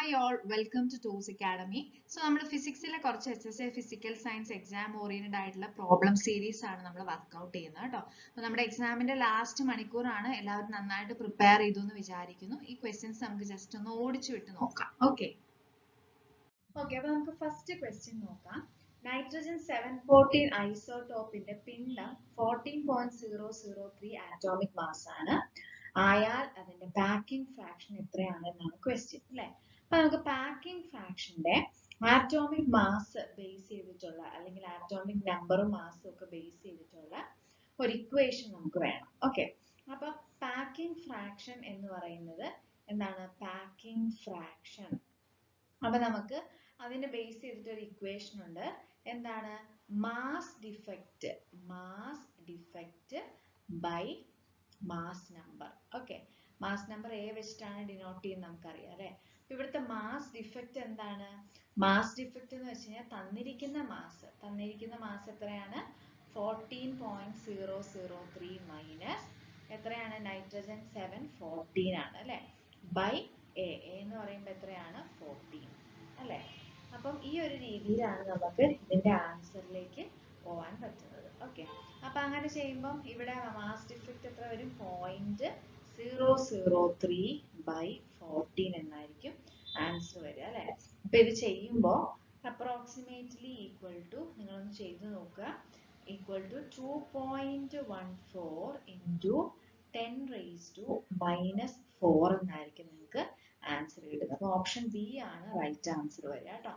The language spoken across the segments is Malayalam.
Hi all, welcome to TOS Academy. So നമ്മൾ ഫിസിക്സിലെ കുറച്ച് SSA physical science exam oriented ആയിട്ടുള്ള പ്രോബ്ലം സീരീസ് ആണ് നമ്മൾ വർക്ക്ഔട്ട് ചെയ്യുന്നത് കേട്ടോ. അപ്പോൾ നമ്മുടെ എക്സാമിന്റെ ലാസ്റ്റ് മണിക്കൂറാണ്. എല്ലാവരും നന്നായിട്ട് പ്രിപ്പയർ ചെയ്തു എന്ന് വിചാരിക്കുന്നു. ഈ ക്വസ്റ്റ്യൻസ് നമുക്ക് ജസ്റ്റ് ഒന്ന് ഓടിച്ചു വിട്ട് നോക്കാം. ഓക്കെ അപ്പോൾ നമുക്ക് ഫസ്റ്റ് ക്വസ്റ്റ്യൻ നോക്കാം. നൈട്രജൻ 714 ഐസോടോപ്പിന്റെ പിണ്ഡം 14.003 ആറ്റോമിക് മാസ് ആണ്. ആയാൽ അതിന്റെ പാക്കിംഗ് ഫ്രാക്ഷൻ എത്രയാണെന്നാണ് ക്വസ്റ്റ്യൻ അല്ലേ. അപ്പൊ നമുക്ക് പാക്കിംഗ് ഫ്രാക്ഷന്റെ ആറ്റോമിക് മാസ് ബേസ് ചെയ്തിട്ടുള്ള അല്ലെങ്കിൽ ആറ്റോമിക് നമ്പറും മാസും ഒക്കെ ബേസ് ചെയ്തിട്ടുള്ള ഒരു ഇക്വേഷൻ നമുക്ക് വേണം. ഓക്കെ, അപ്പൊ പാക്കിംഗ് ഫ്രാക്ഷൻ എന്ന് പറയുന്നത് എന്താണ്? Packing fraction. അപ്പൊ നമുക്ക് അതിനെ ബേസ് ചെയ്തിട്ട് ഒരു ഇക്വേഷൻ ഉണ്ട്. എന്താണ്? Mass defect by mass number. Okay, mass number A വെച്ചിട്ടാണ് ഡിനോട്ട് ചെയ്യുന്നത് നമുക്കറിയാം അല്ലെ. അപ്പൊ ഇവിടുത്തെ മാസ് ഡിഫെക്റ്റ് എന്താണ്? മാസ് ഡിഫെക്റ്റ് എന്ന് വെച്ച് കഴിഞ്ഞാൽ തന്നിരിക്കുന്ന മാസ് എത്രയാണ്? 14.003 മൈനസ് എത്രയാണ്? നൈട്രജൻ 714 ആണ് അല്ലെ, ബൈ എ എന്ന് പറയുമ്പോൾ എത്രയാണ്? 14 അല്ലെ. അപ്പം ഈ ഒരു രീതിയിലാണ് നമുക്ക് ഇതിന്റെ ആൻസറിലേക്ക് പോവാൻ പറ്റുന്നത്. ഓക്കെ, അപ്പൊ അങ്ങനെ ചെയ്യുമ്പോൾ ഇവിടെ മാസ് ഡിഫെക്റ്റ് എത്ര വരും? 0.003 ബൈ 14 എന്നായിരിക്കും ആൻസർ വരിക അല്ലെ. അപ്പൊ ഇത് ചെയ്യുമ്പോൾ അപ്രോക്സിമേറ്റ്ലി ഈക്വൽ ടു, നിങ്ങളൊന്ന് ചെയ്ത് നോക്കുക, ഈക്വൽ ടു 2.14 ഇൻറ്റു 10⁻⁻⁴ എന്നായിരിക്കും നിങ്ങൾക്ക് ആൻസർ കിട്ടുന്നത്. അപ്പൊ ഓപ്ഷൻ ബി ആണ് റൈറ്റ് ആൻസർ വരിക കേട്ടോ.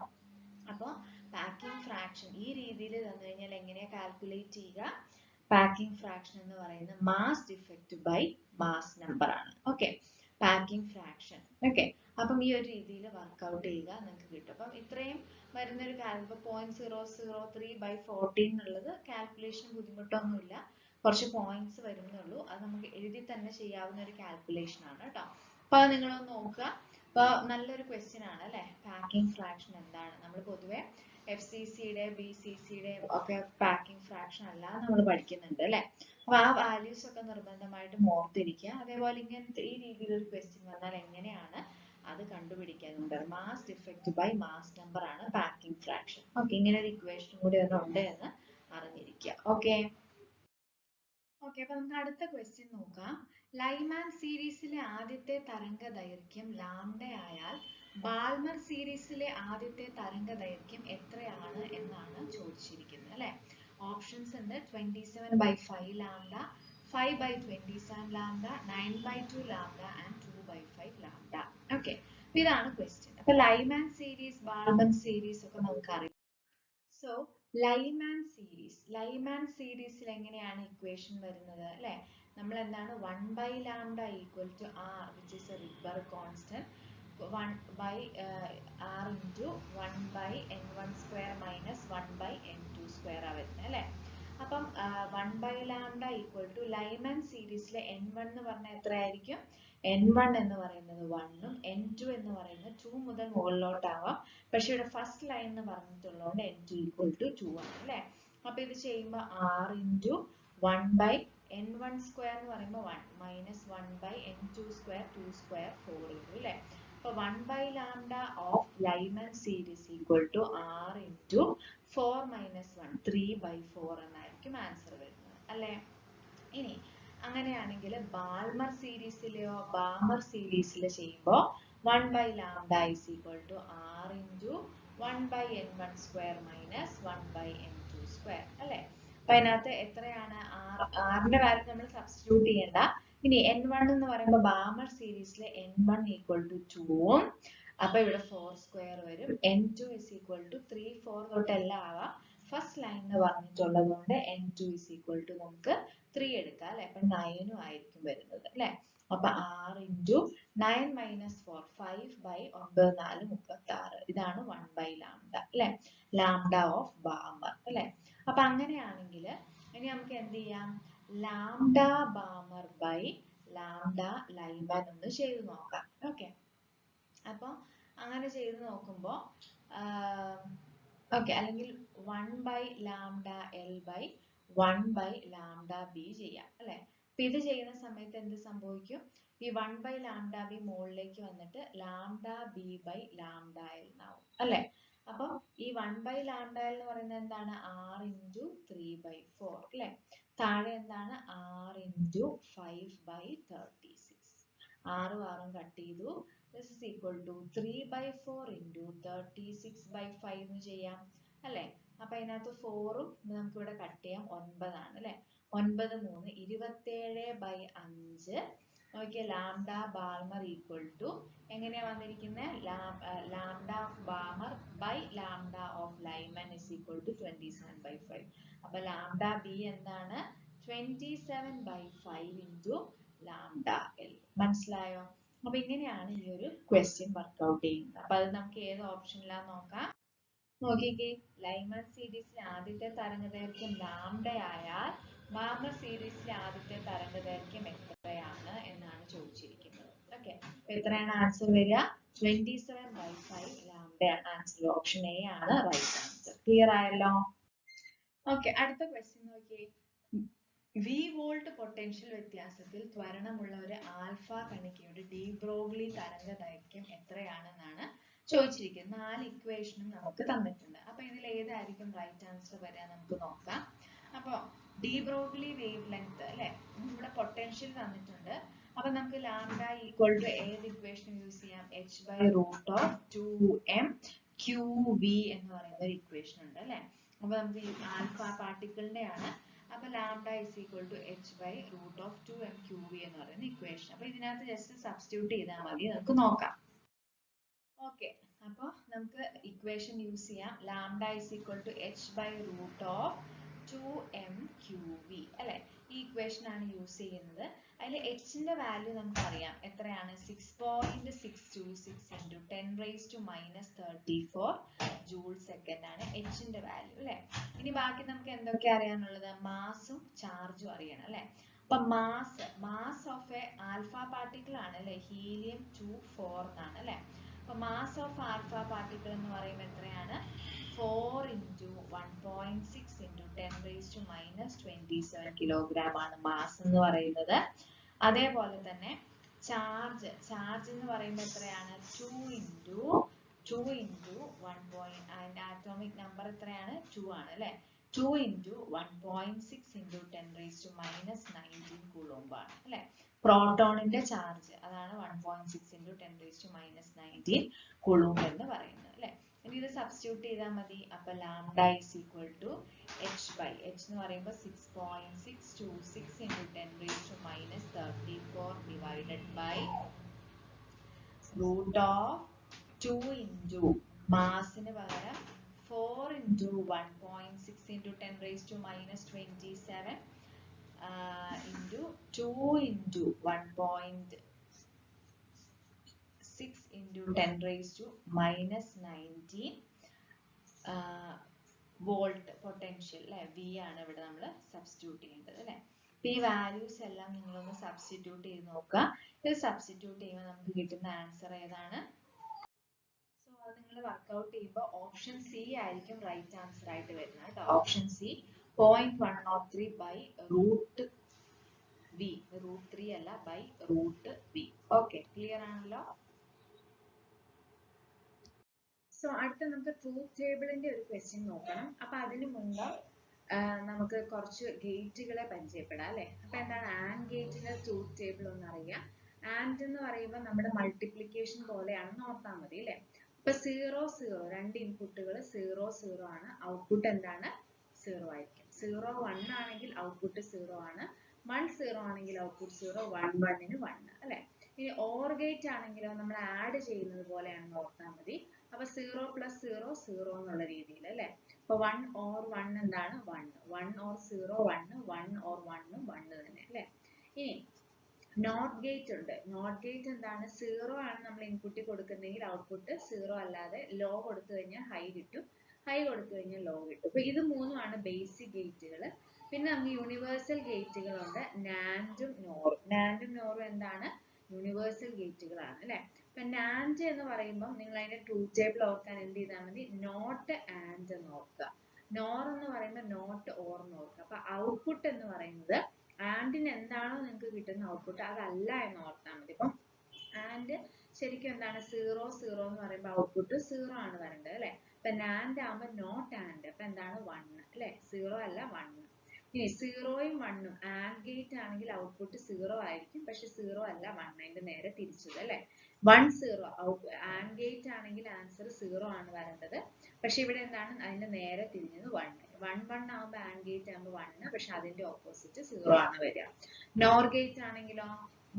അപ്പൊ പാക്കിംഗ് ഫ്രാക്ഷൻ ഈ രീതിയിൽ തന്നു കഴിഞ്ഞാൽ എങ്ങനെയാ കാൽക്കുലേറ്റ് ചെയ്യുക? പാക്കിംഗ് ഫ്രാക്ഷൻ എന്ന് പറയുന്നത് mass defect by mass number ആണ്. Okay, packing fraction. ഓക്കെ, അപ്പം ഈ ഒരു രീതിയിൽ വർക്ക്ഔട്ട് ചെയ്യുക, നിങ്ങൾക്ക് കിട്ടും. അപ്പം ഇത്രയും വരുന്നൊരു കാര്യം 0.003 ബൈ 14 എന്നുള്ളത് കാൽക്കുലേഷൻ ബുദ്ധിമുട്ടൊന്നുമില്ല, കുറച്ച് പോയിന്റ്സ് വരുന്നുള്ളൂ. അത് നമുക്ക് എഴുതി തന്നെ ചെയ്യാവുന്ന ഒരു കാൽക്കുലേഷൻ ആണ് കേട്ടോ. അപ്പൊ അത് നിങ്ങളൊന്ന് നോക്കുക. അപ്പൊ നല്ലൊരു ക്വസ്റ്റ്യൻ ആണ് അല്ലെ. പാക്കിംഗ് ഫ്രാക്ഷൻ എന്താണ്? നമ്മൾ പൊതുവെ FCCയുടെ BCCയുടെ ഒക്കെ പാക്കിംഗ് ഫ്രാക്ഷൻ അല്ലാതെ നമ്മൾ പഠിക്കുന്നുണ്ട് അല്ലെ. അപ്പൊ ആ വാല്യൂസ് ഒക്കെ നിർബന്ധമായിട്ടും ഓർത്തിരിക്കുക. അതേപോലെ ഇങ്ങനത്തെ ഈ രീതിയിലൊരു ക്വസ്റ്റ്യൻ വന്നാൽ എങ്ങനെയാണ് അത് കണ്ടുപിടിക്കാനുണ്ട്? Mass defect by mass number ആണ് പാക്കിംഗ് ഫ്രാക്ഷൻ. ഓക്കെ, ഇങ്ങനെ ഒരു ഇക്വേഷൻ കൂടി ഉണ്ട് എന്ന് അറിഞ്ഞിരിക്കുക. ഓക്കെ, അപ്പൊ നമുക്ക് അടുത്ത ക്വസ്റ്റ്യൻ നോക്കാം. ലൈമാൻ സീരീസിലെ ആദ്യത്തെ തരംഗ ദൈർഘ്യം ലാംഡ ആയാൽ ബാൾമർ സീരീസിലെ ആദ്യത്തെ തരംഗ ദൈർഘ്യം എത്രയാണ് എന്നാണ് ചോദിച്ചിരിക്കുന്നത് അല്ലെ. ഓപ്ഷൻസ് ഉണ്ട്: 27/5 lambda, 5/27 lambda, 9/2 lambda and 2/5 lambda. Okay, ഇതാണ് ക്വസ്റ്റ്യൻ. അപ്പൊ ലൈമാൻ സീരീസ്, ബാൾമർ സീരീസ് ഒക്കെ നമുക്കറിയാം. സോ ലൈമാൻ സീരീസിൽ എങ്ങനെയാണ് ഇക്വേഷൻ വരുന്നത് അല്ലെ? നമ്മൾ എന്താണ്? 1/λ equal to r, which is a Rydberg constant, 1/r into 1/n1² minus 1/n2² ആ വരുന്നത് അല്ലെ. അപ്പം 1/λ ഈക്വൽ ടു ലൈമാൻ സീരീസിലെ n1 എന്ന് പറഞ്ഞാൽ എത്രയായിരിക്കും? n1 എന്ന് പറയുന്നത് 1 ഉം n2 എന്ന് പറയുന്നത് 2 മുതൽ മുകളിലോട്ടാവാം. പക്ഷെ ഇവിടെ ഫസ്റ്റ് ലൈൻ എന്ന് പറഞ്ഞിട്ടുള്ളതുകൊണ്ട് n2 ഈക്വൽ ടു 2 ആണ് അല്ലെ. അപ്പൊ ഇത് ചെയ്യുമ്പോൾ r ഇൻറ്റു 1/n1² എന്ന് പറയുമ്പോൾ 1 മൈനസ് 1/n2² 2² 4 ഇൻറ്റു അല്ലെ. അപ്പൊ 1/λ of Lyman series equal to r into 4 minus 1 3/4 എന്നായിരിക്കും ആൻസർ വരുന്നത് അല്ലെ. ഇനി അങ്ങനെയാണെങ്കിൽ ബാൾമർ സീരീസിലെയോ ബാമർ സീരീസിലെ ചെയ്യുമ്പോൾ 1/λ is equal to r into 1/n1² minus 1/n2² അല്ലെ. അപ്പൊ അതിനകത്ത് എത്രയാണ്? ആറിന്റെ വാല്യൂ നമ്മൾ സബ്സ്റ്റിറ്റ്യൂട്ട് ചെയ്യണ്ട. ഇനി n1 എന്ന് പറയുമ്പോൾ ബാമർ സീരീസിലെ n1 ഈക്വൽ ടു 2ഉം, അപ്പൊ ഇവിടെ 4² വരും. n2 is equal to 3 4 തൊട്ടെല്ലാം ആവാം. ഫസ്റ്റ് ലൈൻ എന്ന് പറഞ്ഞിട്ടുള്ളത് കൊണ്ട് n2 is equal to നമുക്ക് 3 എടുക്കാം അല്ലെ. അപ്പൊ 9 ആയിരിക്കും വരുന്നത് അല്ലെ. അപ്പൊ r into 9 minus 4 5/9/4 ഇതാണ് 1/λ അല്ലെ. ലാംഡ ഓഫ് ബാമർ അല്ലെ. അപ്പൊ അങ്ങനെയാണെങ്കിൽ ഇനി നമുക്ക് എന്ത് ചെയ്യാം? Lambda Balmer by lambda Lyman ഒന്ന് ചെയ്ത് നോക്കാം. ഓക്കെ, അപ്പൊ അങ്ങനെ ചെയ്ത് നോക്കുമ്പോൾ ഓക്കെ, അല്ലെങ്കിൽ 1/λL ബൈ 1/λB ചെയ്യാം അല്ലെ. അപ്പൊ ഇത് ചെയ്യുന്ന സമയത്ത് എന്ത് സംഭവിക്കും? ഈ 1 by lambda b മുകളിലേക്ക് വന്നിട്ട് lambda b by lambda l എന്നാവും അല്ലേ? അപ്പൊ ഈ 1 by lambda l എന്ന് പറയുന്നത് എന്താണ്? r into 3 by 4 അല്ലേ? താഴെ എന്താണ്? r into 5 by 36. 6 ഉം കട്ട് ചെയ്തു. This is equal to 3 by 4 into 36 by 5 എന്ന് ചെയ്യാം അല്ലേ? അപ്പൊ അതിനകത്ത് 4 ഉം നമുക്ക് ഇവിടെ കട്ട് ചെയ്യാം. 9 ആണ് അല്ലേ? 9 3 27 by 5. നോക്കിയേ ലാംഡ ബാൾമർ ഈക്വൽ ടു എങ്ങനെയാ വന്നിരിക്കുന്നത്? Lambda of Balmer by lambda of Lyman is equal to 27 by 5. അപ്പൊ ലാംഡ ബി എന്താണ്? 27 by 5 into ലാംഡ എൽ. മനസ്സിലായോ? അപ്പൊ ഇങ്ങനെയാണ് ഈ ഒരു ക്വസ്റ്റ്യൻ വർക്ക്ഔട്ട് ചെയ്യുന്നത്. അപ്പൊ അത് നമുക്ക് ഏത് ഓപ്ഷനിലാന്ന് നോക്കാം. നോക്കിക്കേ, ലൈമൻ സീരീസിലെ ആദ്യത്തെ തരംഗദൈർഘ്യം ലാംഡ ആയാൽ ബാൾമർ സീരീസിലെ ആദ്യത്തെ തരംഗദൈർഘ്യം എത്രയാണ് എന്നാണ് ചോദിച്ചിരിക്കുന്നത്. ഓക്കെ, അപ്പൊ എത്രയാണ് ആൻസർ വരിക? 27 by 5 ലാംഡയാണ് ആൻസർ. ഓപ്ഷൻ എ ആണ് റൈറ്റ് ആൻസർ. ക്ലിയർ ആയല്ലോ? ഓക്കെ, അടുത്ത ക്വസ്റ്റ്യൻ നോക്കിയേ. വി വോൾട്ട് പൊട്ടൻഷ്യൽ വ്യത്യാസത്തിൽ ത്വരണമുള്ള ഒരു ആൽഫ കണികയുടെ ഡി ബ്രോഗ്ലി തരംഗദൈർഘ്യം എത്രയാണെന്നാണ് ചോദിച്ചിരിക്കുന്നത്. 4 ഇക്വേഷനും നമുക്ക് തന്നിട്ടുണ്ട്. അപ്പൊ ഇതിൽ ഏതായിരിക്കും റൈറ്റ് ആൻസർ വരിക നമുക്ക് നോക്കാം. അപ്പൊ ഡി ബ്രോഗ്ലി വേവ് ലെങ്ത് അല്ലെ, ഇവിടെ പൊട്ടൻഷ്യൽ തന്നിട്ടുണ്ട്. അപ്പൊ നമുക്ക് ലാംഡ ഈക്വൽ ടു ഏത് ഇക്വേഷൻ യൂസ് ചെയ്യാം? h by root of 2m qv എന്ന് പറയുന്ന ഒരു ഇക്വേഷൻ ഉണ്ട് അല്ലെ. അപ്പൊ നമുക്ക് ഈ ആൽഫ പാർട്ടിക്കിളിന്റെ ആണ്. അപ്പൊ lambda is equal to h by root of 2m qv എന്ന് പറയുന്ന ഇക്വേഷൻ. അപ്പൊ ഇതിനകത്ത് ജസ്റ്റ് സബ്സ്റ്റിറ്റ്യൂട്ട് ചെയ്താൽ മതി. നമുക്ക് നോക്കാം. ഓക്കെ, അപ്പൊ നമുക്ക് ഇക്വേഷൻ യൂസ് ചെയ്യാം. Lambda is equal to h by root of 2m qv അല്ലെ. ഈ ഇക്വേഷൻ ആണ് യൂസ് ചെയ്യുന്നത്. അതിൽ എച്ചിന്റെ വാല്യൂ നമുക്ക് അറിയാം. എത്രയാണ്? 6.626 into 10 raised to minus 34 joule second ആണ് എച്ചിന്റെ വാല്യൂ അല്ലെ. ഇനി ബാക്കി നമുക്ക് എന്തൊക്കെ അറിയാനുള്ളത്? മാസും ചാർജും അറിയണം അല്ലെ. അപ്പൊ mass of A alpha particle ആണ് അല്ലെ, ഹീലിയം 2 4 എന്നാണ് അല്ലെ. അപ്പൊ മാസ് ഓഫ് ആൽഫ പാർട്ടിക്കിൾ എന്ന് പറയുമ്പോൾ എത്രയാണ്? 4 into 1.6 into 10 raised to minus 27 kilogram ആണ് മാസ് എന്ന് പറയുന്നത്. അതേപോലെ തന്നെ ചാർജ് എന്ന് പറയുമ്പോൾ എത്രയാണ്? 2 into 1. അതിന്റെ ആറ്റോമിക് നമ്പർ എത്രയാണ്? 2 ആണ് അല്ലെ. 2 into 1.6 into 10 raised to minus 19 coulomb ആണ് അല്ലെ. പ്രോട്ടോണിന്റെ ചാർജ് അതാണ് 1.6 into 10 raised to minus 19 coulomb എന്ന് പറയുന്നത് അല്ലെ. ഇനി ഇത് സബ്സ്റ്റിറ്റ്യൂട്ട് ചെയ്താൽ മതി. അപ്പൊ lambda is equal to h by h എന്ന് പറയുമ്പോൾ 6.626 into 10 raised to minus 34 divided by root of 2 into മാസിന് പകരം 4 into 1.6 into 10 raised to minus 27 into 2 into 1.6 into 10 raised to minus 19 volt potential അല്ലെ. വി ആണ് ഇവിടെ നമ്മൾ സബ്സ്റ്റിറ്റ്യൂട്ട് ചെയ്യേണ്ടത് അല്ലെ. ഈ വാല്യൂസ് എല്ലാം നിങ്ങളൊന്ന് സബ്സ്റ്റിറ്റ്യൂട്ട് ചെയ്ത് നോക്കുക. ഇത് സബ്സ്റ്റിറ്റ്യൂട്ട് ചെയ്യുമ്പോൾ നമുക്ക് കിട്ടുന്ന ആൻസർ ഏതാണ്? സോ അത് നിങ്ങൾ വർക്ക്ഔട്ട് ചെയ്യുമ്പോൾ ഓപ്ഷൻ സി ആയിരിക്കും റൈറ്റ് ആൻസർ ആയിട്ട് വരുന്നത് കേട്ടോ. Option C 0.103 by root v. root 3 അല്ല, by root v. Okay, clear ആണല്ലോ? സോ അടുത്ത നമുക്ക് ട്രൂത്ത് ടേബിളിന്റെ ഒരു ക്വസ്റ്റ്യൻ നോക്കണം. അപ്പൊ അതിനു മുമ്പ് നമുക്ക് കുറച്ച് ഗേറ്റുകളെ പരിചയപ്പെടാം അല്ലെ. അപ്പൊ എന്താണ് ആൻഡ് ഗേറ്റിന്റെ ട്രൂത്ത് ടേബിൾ ഒന്ന് അറിയാം. ആൻഡ് എന്ന് പറയുമ്പോൾ നമ്മുടെ മൾട്ടിപ്ലിക്കേഷൻ പോലെയാണെന്ന് ഓർത്താൽ മതി അല്ലെ. അപ്പൊ 0 0 രണ്ട് ഇൻപുട്ടുകൾ 0 0 ആണ്. ഔട്ട്പുട്ട് എന്താണ്? 0 ആയിരിക്കും. 0 1 ആണെങ്കിൽ ഔട്ട്പുട്ട് 0 ആണ്. 1 0 ആണെങ്കിൽ ഔട്ട്പുട്ട് 0, 1 1 ന് 1 അല്ലെ. ഇനി ഓർ ഗേറ്റ് ആണെങ്കിലോ നമ്മൾ ആഡ് ചെയ്യുന്നത് പോലെയാണെന്ന് ഓർത്താൽ മതി. അപ്പൊ 0 plus 0 0 എന്നുള്ള രീതിയിൽ അല്ലെ. അപ്പൊ 1 or 1 എന്താണ്? 1 1 or 0 1 1 or 1 1 തന്നെ അല്ലെ. ഇനി നോട്ട് ഗേറ്റ് ഉണ്ട്. നോട്ട് ഗേറ്റ് എന്താണ്? 0 ആണ് നമ്മൾ ഇൻപുട്ട് കൊടുക്കുന്നതെങ്കിൽ ഔട്ട്പുട്ട് 0 അല്ലാതെ ലോ കൊടുത്തു കഴിഞ്ഞാൽ ഹൈ കിട്ടും, ഹൈ കൊടുത്തു കഴിഞ്ഞാൽ ലോ കിട്ടും. അപ്പൊ ഇത് മൂന്നുമാണ് ബേസിക് ഗേറ്റുകൾ. പിന്നെ നമുക്ക് യൂണിവേഴ്സൽ ഗേറ്റുകളുണ്ട്. നാൻഡും നോറും. നാൻഡും നോറും എന്താണ്? യൂണിവേഴ്സൽ ഗേറ്റുകളാണ് അല്ലെ. അപ്പൊ നാൻഡ് എന്ന് പറയുമ്പോൾ നിങ്ങൾ അതിന്റെ ട്രൂത്ത് ടേബിൾ ഓർക്കാൻ എന്ത് ചെയ്താൽ മതി? നോട്ട് ആൻഡ് എന്ന് ഓർക്കുക. നോർ എന്ന് പറയുമ്പോൾ നോട്ട് ഓർ എന്ന് ഓർക്കുക. അപ്പൊ ഔട്ട്പുട്ട് എന്ന് പറയുന്നത് ആൻഡിന് എന്താണോ നിങ്ങൾക്ക് കിട്ടുന്ന ഔട്ട്പുട്ട് അതല്ല എന്ന് ഓർത്താൽ മതി. ഇപ്പം ആൻഡ് ശരിക്കും എന്താണ് 0 0 എന്ന് പറയുമ്പോൾ ഔട്ട്പുട്ട് 0 ആണ് വരേണ്ടത് അല്ലെ. ഇപ്പൊ നാൻഡ് ആകുമ്പോൾ നോട്ട് ആൻഡ്, അപ്പൊ എന്താണ് 1 അല്ലെ, 0 അല്ല 1. ഇനി 0യും 1ഉം ആൻഡ് ഗേറ്റ് ആണെങ്കിൽ ഔട്ട്പുട്ട് 0 ആയിരിക്കും, പക്ഷെ 0 അല്ല 1, അതിന്റെ നേരെ തിരിച്ചത് അല്ലെ. 1 0 ആൻഡ് ഗേറ്റ് ആണെങ്കിൽ ആൻസർ 0 ആണ് വരേണ്ടത്, പക്ഷെ ഇവിടെ എന്താണ് അതിന്റെ നേരെ തിരിഞ്ഞത് 1. 1 1 ആകുമ്പോൾ ആൻഡ് ഗേറ്റ് ആകുമ്പോൾ 1, പക്ഷെ അതിന്റെ ഓപ്പോസിറ്റ് 0 ആണ് വരിക. നോർ ഗേറ്റ് ആണെങ്കിലോ,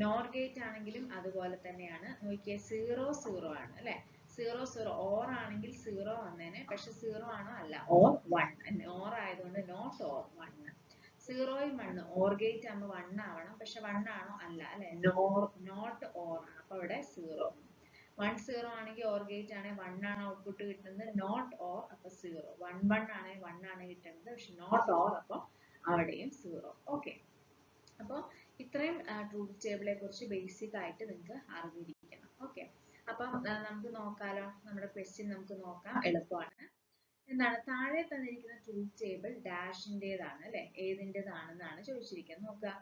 നോർ ഗേറ്റ് ആണെങ്കിലും അതുപോലെ തന്നെയാണ്. നോക്കിയേ 0 0 ആണ് അല്ലെ. 0 0 ഓർ ആണെങ്കിൽ 0 വന്നേനെ, പക്ഷെ 0 ആണോ അല്ല, ഓർ 1. ഓർ ആയതുകൊണ്ട് നോട്ട് ഓർ 1. 0യും 1 ഓർ ഗേറ്റ് ആകുമ്പോൾ 1 ആവണം, പക്ഷെ 1 ആണോ അല്ല അല്ലെ, നോട്ട് ഓർ ആണ്, അപ്പൊ ഇവിടെ 0. 1 0 ആണെങ്കിൽ ഓർ ഗേറ്റ് ആണെങ്കിൽ 1 ആണ് ഔട്ട്പുട്ട് കിട്ടുന്നത്, നോട്ട് ഓർ അപ്പൊ 0. 1 1 ആണെങ്കിൽ 1 ആണ് കിട്ടുന്നത്, പക്ഷെ നോട്ട് ഓർ അപ്പൊ അവിടെയും 0. ഓക്കെ, അപ്പോൾ ഇത്രയും ട്രൂത്ത് ടേബിളെ കുറിച്ച് ബേസിക് ആയിട്ട് നിങ്ങൾക്ക് അറിഞ്ഞിരിക്കണം. ഓക്കെ, അപ്പം നമുക്ക് നോക്കാലോ, നമ്മുടെ ക്വസ്റ്റ്യൻ നമുക്ക് നോക്കാം, എളുപ്പമാണ്. എന്താണ് താഴെ തന്നിരിക്കുന്ന ട്രൂത്ത് ടേബിൾ ഡാഷിൻ്റെതാണ് അല്ലെ, ഏതിൻ്റെതാണെന്നാണ് ചോദിച്ചിരിക്കുന്നത്. നോക്കുക,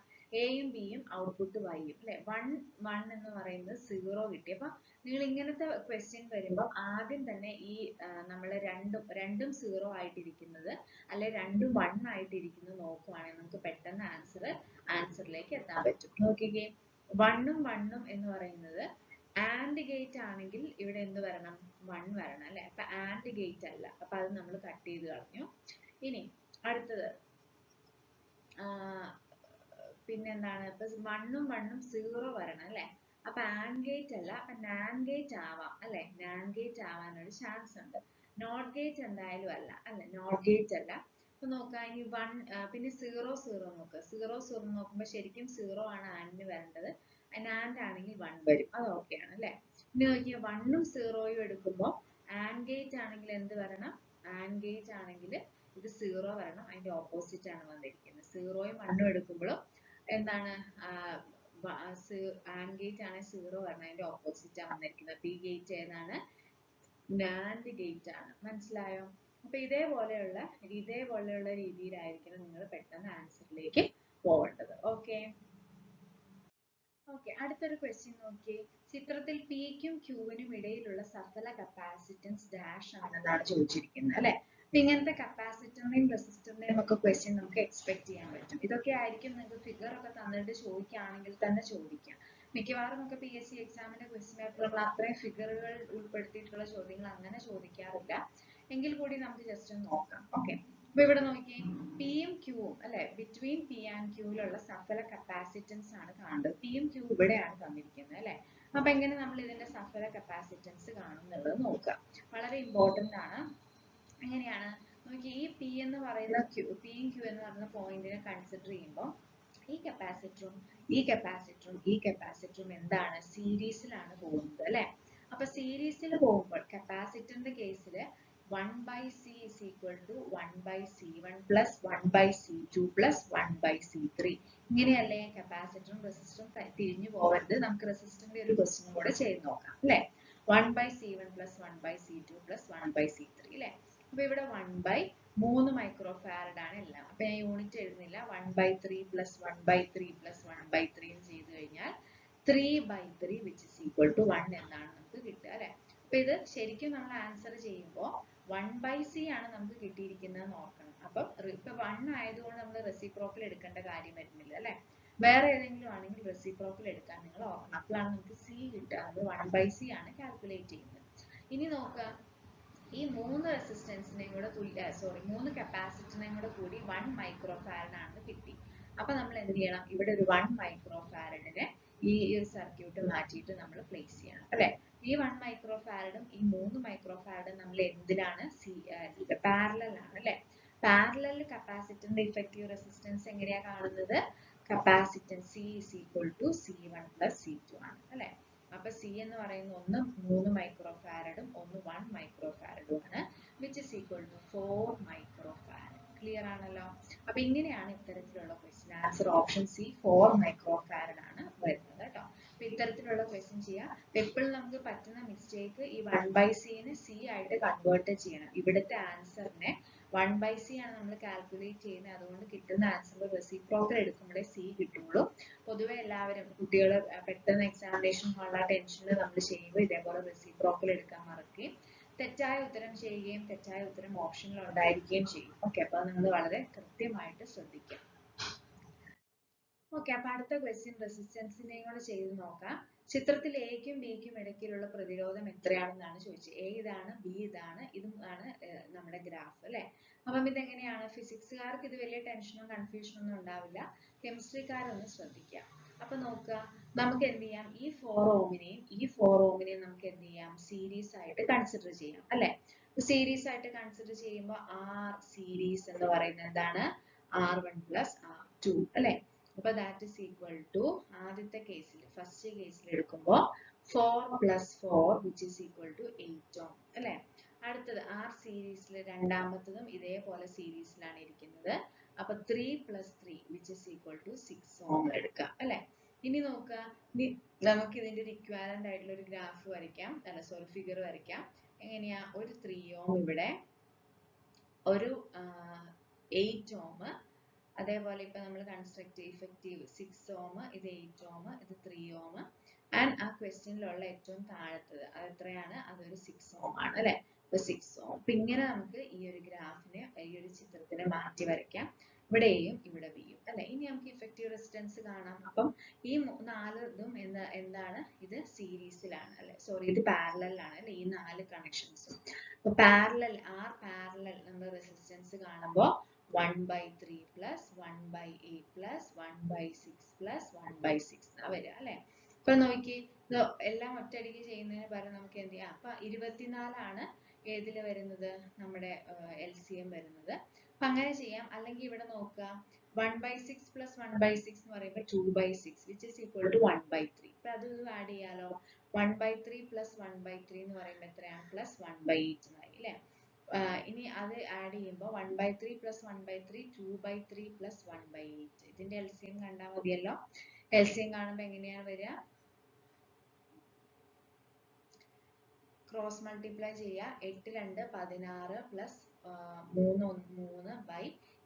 എയും ബിയും ഔട്ട്പുട്ട് വൈയും അല്ലെ. 1 1 എന്ന് പറയുന്നത് 0 കിട്ടി. അപ്പൊ നിങ്ങൾ ഇങ്ങനത്തെ ക്വസ്റ്റ്യൻ വരുമ്പോൾ ആദ്യം തന്നെ ഈ നമ്മൾ രണ്ടും 0 ആയിട്ടിരിക്കുന്നത് അല്ലെ രണ്ടും 1 ആയിട്ടിരിക്കുന്നത് നോക്കുവാണെങ്കിൽ നമുക്ക് പെട്ടെന്ന് ആൻസറിലേക്ക് എത്താൻ പറ്റും. നോക്കിക്കേ, 1ഉം 1ഉം എന്ന് പറയുന്നത് ആൻഡ് ഗേറ്റ് ആണെങ്കിൽ ഇവിടെ എന്ത് വരണം, 1 വരണം അല്ലെ. അപ്പൊ ആൻഡ് ഗേറ്റ് അല്ല, അപ്പൊ അത് നമ്മൾ കട്ട് ചെയ്ത് കളഞ്ഞു. ഇനി അടുത്തത് പിന്നെന്താണ്, ഇപ്പൊ 1ഉം 1ഉം 0 വരണം അല്ലെ. അപ്പൊ ആൻഡ് ഗേറ്റ് അല്ല, അപ്പൊ നാൻഡ് ഗേറ്റ് ആവാം അല്ലെ, നാൻഡ് ഗേറ്റ് ആവാനൊരു ചാൻസ് ഉണ്ട്. നോട്ട് ഗേറ്റ് എന്തായാലും അല്ല അല്ലെ, നോട്ട് ഗേറ്റ് അല്ല. അപ്പൊ നോക്കാം, ഇനി 1 പിന്നെ 0 0 നോക്കുക. 0 0 നോക്കുമ്പോൾ ശരിക്കും 0 ആണ് ആൻഡിന് വരേണ്ടത്, ആൻഡ് ആണെങ്കിൽ 1 വരും, അത് ഓക്കെ ആണ് അല്ലെ. ഇനി നോക്കിയാൽ 1ഉം 0യും എടുക്കുമ്പോൾ ആൻഡ് ഗേറ്റ് ആണെങ്കിൽ എന്ത് വരണം, ആൻഡ് ഗേറ്റ് ആണെങ്കിൽ ഇത് 0 വരണം, അതിന്റെ ഓപ്പോസിറ്റ് ആണ് വന്നിരിക്കുന്നത്. 0യും 1ഉം എടുക്കുമ്പോഴും എന്താണ് ആൻഡ് ഗേറ്റ് ആണ് 0 വരണം, അതിന്റെ ഓപ്പോസിറ്റ് ആണ് വന്നിരിക്കുന്നത്. ഈ ഗേറ്റ് ഏതാണ്, നാൻഡ് ഗേറ്റ് ആണ്. മനസ്സിലായോ? അപ്പൊ ഇതേപോലെയുള്ള രീതിയിലായിരിക്കണം നിങ്ങൾ പെട്ടെന്ന് ആൻസറിലേക്ക് പോകേണ്ടത്. ഓക്കെ ഓക്കെ, അടുത്തൊരു ക്വസ്റ്റ്യൻ നോക്കിയേ. ചിത്രത്തിൽ പിക്കും ക്യൂവിനും ഇടയിലുള്ള സഫല കപ്പാസിറ്റൻസ് ഡാഷ് ആണെന്നാണ് ചോദിച്ചിരിക്കുന്നത് അല്ലെ. അപ്പൊ ഇങ്ങനത്തെ കപ്പാസിറ്ററിന്റെയും റെസിസ്റ്ററിന്റെയും ഒക്കെ ക്വസ്റ്റ്യൻ നമുക്ക് എക്സ്പെക്ട് ചെയ്യാൻ പറ്റും. ഇതൊക്കെ ആയിരിക്കും നിങ്ങൾക്ക് ഫിഗർ ഒക്കെ തന്നിട്ട് ചോദിക്കുകയാണെങ്കിൽ തന്നെ ചോദിക്കാം. മിക്കവാറും ഒക്കെ PSC എക്സാമിന്റെ ക്വസ്റ്റ്യൻ പേപ്പറുകൾ അത്രയും ഫിഗറുകൾ ഉൾപ്പെടുത്തിയിട്ടുള്ള ചോദ്യങ്ങൾ അങ്ങനെ ചോദിക്കാറില്ല, എങ്കിൽ കൂടി നമുക്ക് ജസ്റ്റ് ഒന്ന് നോക്കാം. ഓക്കെ, അപ്പൊ ഇവിടെ നോക്കിയേ, പിയും ക്യൂവും അല്ലെ, between P and ക്യൂവിലുള്ള Safala capacitance ആണ് കാണേണ്ടത്. പിയും ക്യൂ ഇവിടെയാണ് തന്നിരിക്കുന്നത് അല്ലെ. അപ്പൊ എങ്ങനെ നമ്മൾ ഇതിന്റെ സഫല കപ്പാസിറ്റൻസ് കാണും എന്നുള്ളത് നോക്കുക, വളരെ ഇമ്പോർട്ടന്റ് ആണ്. എങ്ങനെയാണ് നോക്കി, ഈ പി എന്ന് പറയുന്ന പിയും ക്യൂ എന്ന് പറയുന്ന പോയിന്റിനെ കൺസിഡർ ചെയ്യുമ്പോൾ ഈ കപ്പാസിറ്ററും എന്താണ്, സീരീസിലാണ് പോകുന്നത് അല്ലെ. അപ്പൊ സീരീസിൽ പോകുമ്പോൾ കപ്പാസിറ്ററിന്റെ കേസിൽ 1/c is equal to 1/c1 plus 1/c2 plus 1/c3. ഇങ്ങനെയല്ലേ കപ്പാസിറ്ററും റെസിസ്റ്ററും തിരിഞ്ഞു പോകരുത്. നമുക്ക് റെസിസ്റ്ററിന്റെ ഒരു ക്വസ്റ്റ്യൻ കൂടെ ചെയ്ത് നോക്കാം അല്ലെ. 1/c1 plus 1/c2 plus 1/c3 അല്ലെ. അപ്പൊ ഇവിടെ 1/3 മൈക്രോ ഫാരഡ് ആണ് എല്ലാം. അപ്പൊ ഞാൻ യൂണിറ്റ് എഴുതുന്നില്ല, 1/3 plus 1/3 plus 1/3 ചെയ്ത് കഴിഞ്ഞാൽ 3/3 which is equal to 1 എന്നാണ് നമുക്ക് കിട്ടുക അല്ലെ. അപ്പൊ ഇത് ശരിക്കും നമ്മൾ ആൻസർ ചെയ്യുമ്പോൾ 1/c ആണ് നമുക്ക് കിട്ടിയിരിക്കുന്നത് നോക്കണം. അപ്പം ഇപ്പൊ 1 ആയതുകൊണ്ട് നമ്മൾ റെസിപ്രോക്കൽ എടുക്കേണ്ട കാര്യം വരുന്നില്ല അല്ലെ. വേറെ ഏതെങ്കിലും ആണെങ്കിൽ റെസിപ്രോക്കൽ എടുക്കാൻ നിങ്ങൾ ഓർക്കണം, അപ്പോഴാണ് നമുക്ക് c കിട്ടുക. അത് 1/c ആണ് കാൽക്കുലേറ്റ് ചെയ്യുന്നത്. ഇനി നോക്കുക, ഈ 3 റെസിസ്റ്റൻസിനെയും കൂടെ മൂന്ന് കപ്പാസിറ്ററിനെയും കൂടെ കൂടി 1 മൈക്രോ ഫാരഡ് ആണ് കിട്ടി. അപ്പൊ നമ്മൾ എന്ത് ചെയ്യണം, ഇവിടെ ഒരു 1 മൈക്രോ ഫാരഡിനെ ഈ ഒരു സർക്യൂട്ട് മാറ്റിയിട്ട് നമ്മൾ പ്ലേസ് ചെയ്യണം അല്ലെ. ഈ 1 മൈക്രോ ഫാരഡും ഈ 3 മൈക്രോ ഫാരഡും നമ്മൾ എന്തിനാണ്, പാരലൽ ആണ് അല്ലെ. പാരലൽ കപ്പാസിറ്ററിന്റെ ഇഫക്റ്റീവ് റെസിസ്റ്റൻസ് എങ്ങനെയാ കാണുന്നത്, capacitance C is equal to C1 plus C2 ആണ് അല്ലെ. അപ്പൊ C എന്ന് പറയുന്ന ഒന്ന് 3 മൈക്രോ ഫാരഡും ഒന്ന് 1 മൈക്രോ ഫാരഡും ആണ്, which is equal to 4 micro farad. Clear ആണല്ലോ. അപ്പൊ ഇങ്ങനെയാണ് ഇത്തരത്തിലുള്ള question answer option C 4 micro farad ആണ് വരുന്നത് കേട്ടോ. അപ്പൊ ഇത്തരത്തിലുള്ള ക്വസ്റ്റ്യൻ ചെയ്യാം. എപ്പോഴും നമുക്ക് പറ്റുന്ന മിസ്റ്റേക്ക് ഈ 1/c നെ C ആയിട്ട് കൺവേർട്ട് ചെയ്യണം. ഇവിടുത്തെ ആൻസറിനെ 1/c ആണ് നമ്മൾ കാൽക്കുലേറ്റ് ചെയ്യുന്നത്. അതുകൊണ്ട് കിട്ടുന്ന ആൻസർ റെസിപ്രോക്കൽ എടുക്കുമ്പോഴേ സി കിട്ടുള്ളൂ. പൊതുവെ എല്ലാവരും കുട്ടികൾ പെട്ടെന്ന് എക്സാമിനേഷൻ ഹാളിലെ ടെൻഷനിൽ നമ്മൾ ചെയ്യുമ്പോൾ ഇതേപോലെ റെസിപ്രോക്കൽ എടുക്കാൻ മറക്കുകയും തെറ്റായ ഉത്തരം ചെയ്യുകയും തെറ്റായ ഉത്തരം ഓപ്ഷനിൽ ഉണ്ടായിരിക്കുകയും ചെയ്യും. ഓക്കെ, അപ്പോൾ നിങ്ങൾ വളരെ കൃത്യമായിട്ട് ശ്രദ്ധിക്കാം. ഓക്കെ, അപ്പൊ അടുത്ത ക്വസ്റ്റ്യൻ റെസിസ്റ്റൻസിനെയും കൂടെ ചെയ്ത് നോക്കാം. ചിത്രത്തിൽ എക്കും ബിക്കും ഇടയ്ക്കുള്ള പ്രതിരോധം എത്രയാണെന്നാണ് ചോദിച്ചത്. എ ഇതാണ്, ബി ഇതാണ്, ഇതും ആണ് നമ്മുടെ ഗ്രാഫ് അല്ലെ. അപ്പം ഇതെങ്ങനെയാണ്? ഫിസിക്സുകാർക്ക് ഇത് വലിയ ടെൻഷനോ കൺഫ്യൂഷനോ ഒന്നും ഉണ്ടാവില്ല. കെമിസ്ട്രിക്കാരൊന്ന് ശ്രദ്ധിക്കാം. അപ്പൊ നോക്കുക, നമുക്ക് എന്ത് ചെയ്യാം? ഈ 4 ഓമിനെയും നമുക്ക് എന്ത് ചെയ്യാം? സീരീസ് ആയിട്ട് കൺസിഡർ ചെയ്യാം അല്ലെ. സീരീസ് ആയിട്ട് കൺസിഡർ ചെയ്യുമ്പോൾ ആർ സീരീസ് എന്ന് പറയുന്നത് എന്താണ്? R1 plus R2 അല്ലെ. അപ്പൊ ദാറ്റ് ഈസ് ഈക്വൽ ടു ആദ്യത്തെ കേസിൽ ഫസ്റ്റ് കേസിൽ എടുക്കുമ്പോൾ 4 plus 4 which is equal to 8 ohm അല്ലെ. അടുത്തത് ആർ സീരീസിൽ രണ്ടാമത്തതും ഇതേപോലെ സീരീസിലാണ് ഇരിക്കുന്നത്. അപ്പൊ 3 plus 3 which is equal to 6 ohm എടുക്കാം അല്ലെ. ഇനി നോക്കുക, നമുക്ക് ഇതിന്റെ ഒരു ഇക്വാലന്റ് ആയിട്ടുള്ള ഒരു ഗ്രാഫ് വരയ്ക്കാം, അല്ല സോറി ഫിഗർ വരയ്ക്കാം. എങ്ങനെയാ? ഒരു 3 ohm ഇവിടെ, ഒരു 8 ohm, അതേപോലെ ഇപ്പൊ നമ്മൾ കൺസ്ട്രക്ട് ഇഫക്റ്റീവ് 6 ohm, ഇത് 8 ohm, ഇത് 3 ohm, ആൻഡ് ആ ക്വസ്റ്റ്യനിലുള്ള ഏറ്റവും താഴത്തത് അത് എത്രയാണ്? അതൊരു 6 ohm ആണ് അല്ലെ. അപ്പൊ 6 ohm. അപ്പൊ ഇങ്ങനെ നമുക്ക് ഈ ഒരു ഗ്രാഫിനെ, ഈ ഒരു ചിത്രത്തിനെ മാറ്റി വരയ്ക്കാം. ഇവിടെ എയും ഇവിടെ ബിയും അല്ലെ. ഇനി നമുക്ക് ഇഫക്റ്റീവ് റെസിസ്റ്റൻസ് കാണാം. അപ്പം ഈ 4 ഇതും എന്താണ്? ഇത് സീരീസിലാണ് അല്ലെ, സോറി ഇത് പാരലലാണ് അല്ലെ, ഈ 4 കണക്ഷൻസും. അപ്പൊ പാരലൽ, ആർ പാരലൽ നമ്മൾ റെസിസ്റ്റൻസ് കാണുമ്പോൾ 1/3 plus 1/8 plus 1/6 plus 1/6 വരിക അല്ലെ. ഇപ്പൊ നോക്കി, എല്ലാം ഒറ്റയടിക്ക് ചെയ്യുന്നതിന് പകരം നമുക്ക് എന്ത് ചെയ്യാം? അപ്പൊ 24 ആണ് ഏതില് വരുന്നത്? നമ്മുടെ LCM വരുന്നത്. അപ്പൊ അങ്ങനെ ചെയ്യാം. അല്ലെങ്കിൽ ഇവിടെ നോക്കുക, 1/6 plus 1/6 എന്ന് പറയുമ്പോൾ 2/6 which is equal to 1/3. അപ്പൊ അത് ആഡ് ചെയ്യാലോ. 1/3 plus 1/3 എന്ന് പറയുമ്പോൾ എത്രയാണ്? പ്ലസ് 1/8 എന്നായി അല്ലെ. ഇനി അത് ആഡ് ചെയ്യുമ്പോൾ 1/3 plus 1/3 2/3 plus 1/8. ഇതിന്റെ LCM കണ്ടാൽ മതിയല്ലോ. LCM കാണുമ്പോൾ എങ്ങനെയാണ് വരിക? ക്രോസ് മൾട്ടിപ്ലൈ ചെയ്യുക. 8 2 16 പ്ലസ് 3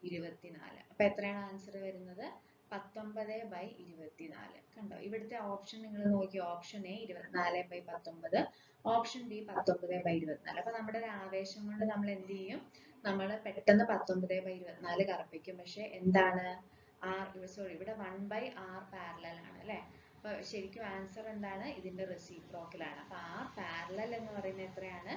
3/24. അപ്പൊ എത്രയാണ് ആൻസർ വരുന്നത്? 19/24. കണ്ടോ? ഇവിടുത്തെ ഓപ്ഷൻ നിങ്ങൾ നോക്കി, ഓപ്ഷൻ എ 24/19, ഓപ്ഷൻ ബി 19/24. അപ്പൊ നമ്മുടെ ഒരു ആവേശം കൊണ്ട് നമ്മൾ എന്ത് ചെയ്യും? നമ്മൾ പെട്ടെന്ന് 19/24 കറപ്പിക്കും. പക്ഷെ എന്താണ്? സോറി, ഇവിടെ 1/r പാരലൽ ആണ് അല്ലെ. അപ്പൊ ശരിക്കും ആൻസർ എന്താണ്? ഇതിന്റെ റെസിപ്രോക്കൽ ആണ്. അപ്പൊ ആർ പാരലൽ എന്ന് പറയുന്നത് എത്രയാണ്?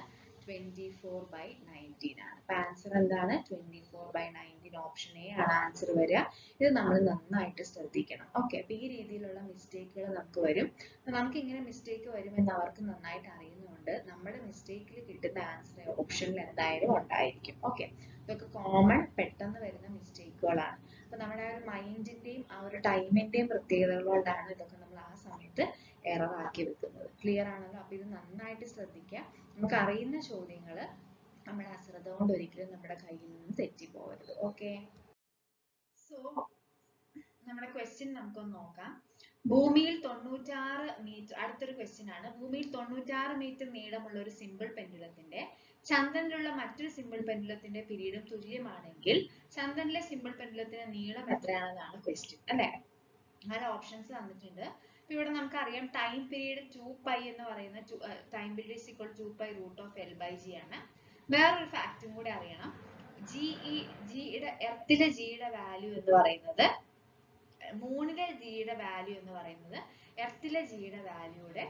24/19 ആണ്. അപ്പൊ ആൻസർ എന്താണ്? 24/19. ഓപ്ഷൻ എ ആണ് ആൻസർ വരിക. ഇത് നമ്മൾ നന്നായിട്ട് ശ്രദ്ധിക്കണം. ഓക്കെ, അപ്പൊ ഈ രീതിയിലുള്ള മിസ്റ്റേക്കുകൾ നമുക്ക് വരും. അപ്പൊ നമുക്ക് ഇങ്ങനെ മിസ്റ്റേക്ക് വരുമെന്ന് അവർക്ക് നന്നായിട്ട് അറിയുന്നതുകൊണ്ട് നമ്മുടെ മിസ്റ്റേക്കിൽ കിട്ടുന്ന ആൻസർ ഓപ്ഷനിൽ എന്തായാലും ഉണ്ടായിരിക്കും. ഓക്കെ, ഇതൊക്കെ കോമൺ പെട്ടെന്ന് വരുന്ന മിസ്റ്റേക്കുകളാണ്. അപ്പൊ നമ്മുടെ ആ ഒരു മൈൻഡിന്റെയും ആ ഒരു ടൈമിന്റെയും പ്രത്യേകതകൾ കൊണ്ടാണ് ഇതൊക്കെ നമ്മൾ ആ സമയത്ത് എറർ ആക്കി വെക്കുന്നത്. ക്ലിയർ ആണല്ലോ? അപ്പൊ ഇത് നന്നായിട്ട് ശ്രദ്ധിക്കുക. നമുക്ക് അറിയുന്ന ചോദ്യങ്ങൾ നമ്മുടെ അശ്രദ്ധ കൊണ്ട് ഒരിക്കലും നമ്മുടെ കയ്യിൽ നിന്ന് തെറ്റിപ്പോകരുത്. ഓക്കെ, സോ നമ്മുടെ ക്വസ്റ്റ്യൻ നമുക്കൊന്ന് നോക്കാം. ഭൂമിയിൽ 96 മീറ്റർ, അടുത്തൊരു ക്വസ്റ്റ്യൻ ആണ്. ഭൂമിയിൽ 96 മീറ്റർ നീളമുള്ള ഒരു സിമ്പിൾ പെൻഡുലത്തിന്റെ ചന്ദ്രനിലുള്ള മറ്റൊരു സിമ്പിൾ പെൻഡുലത്തിന്റെ പീരീഡും തുല്യമാണെങ്കിൽ ചന്ദ്രനിലെ സിമ്പിൾ പെൻഡുലത്തിന്റെ നീളം എത്രയാണെന്നാണ് ക്വസ്റ്റ്യൻ അല്ലെ. അങ്ങനെ ഓപ്ഷൻസ് തന്നിട്ടുണ്ട്. അപ്പൊ ഇവിടെ നമുക്കറിയാം ടൈം പീരീഡ് 2π എന്ന് പറയുന്ന time period is equal 2π √L/g ആണ്. വേറൊരു ഫാക്റ്റും കൂടി അറിയണം. എർത്തിലെ ജിയുടെ വാല്യൂ എന്ന് പറയുന്നത്, മൂണിലെ ജിയുടെ വാല്യൂ എന്ന് പറയുന്നത് എർത്തിലെ ജിയുടെ വാല്യൂയുടെ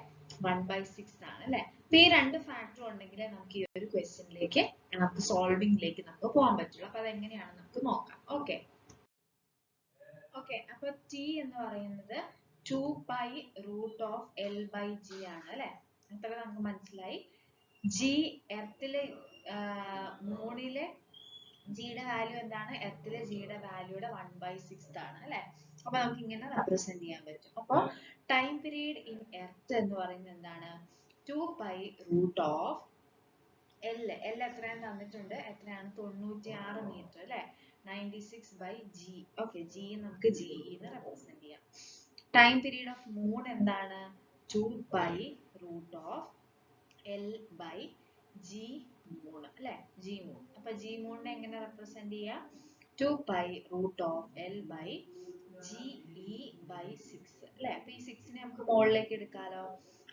1/6 ആണ് അല്ലെ. അപ്പൊ ഈ രണ്ട് ഫാക്ടർ ഉണ്ടെങ്കിൽ നമുക്ക് ഈ ഒരു ക്വസ്റ്റ്യനിലേക്ക്, നമുക്ക് സോൾവിംഗിലേക്ക് നമുക്ക് പോകാൻ പറ്റുള്ളൂ. അപ്പൊ അതെങ്ങനെയാണ് നമുക്ക് നോക്കാം. ഓക്കെ, അപ്പൊ ടി എന്ന് പറയുന്നത് 2π √L/g ആണ് അല്ലെ. അത്ര നമുക്ക് മനസ്സിലായി. ജി എർത്തിലെ മൂണിലെ ജിയുടെ വാല്യൂ എന്താണ്? എർത്തിലെ ജിയുടെ വാല്യൂയുടെ 1/6 ആണ് അല്ലെ. അപ്പൊ നമുക്ക് ഇങ്ങനെ റെപ്രസെന്റ് ചെയ്യാൻ പറ്റും. അപ്പൊ ടൈം പീരീഡ് ഇൻ എർത്ത് എന്ന് പറയുന്നത് എന്താണ്? 2π √L. L എത്രയാണ് തന്നിട്ടുണ്ട്? എത്രയാണ്? 96 മീറ്റർ അല്ലെ. 96/g. ഓക്കെ, ജി നമുക്ക് ജി എന്ന് റെപ്രസെന്റ് ചെയ്യാം. ടൈം പീരീഡ് ഓഫ് മൂൺ എന്താണ്? 2π √L/g G3 അല്ലെ, G3. അപ്പൊ G3 എങ്ങനെ റെപ്രസെന്റ് ചെയ്യാം? 2 pi root of L by GE/6 അല്ലെ. അപ്പൊ ഈ 6 നെ നമുക്ക് മുകളിലേക്ക് എടുക്കാലോ.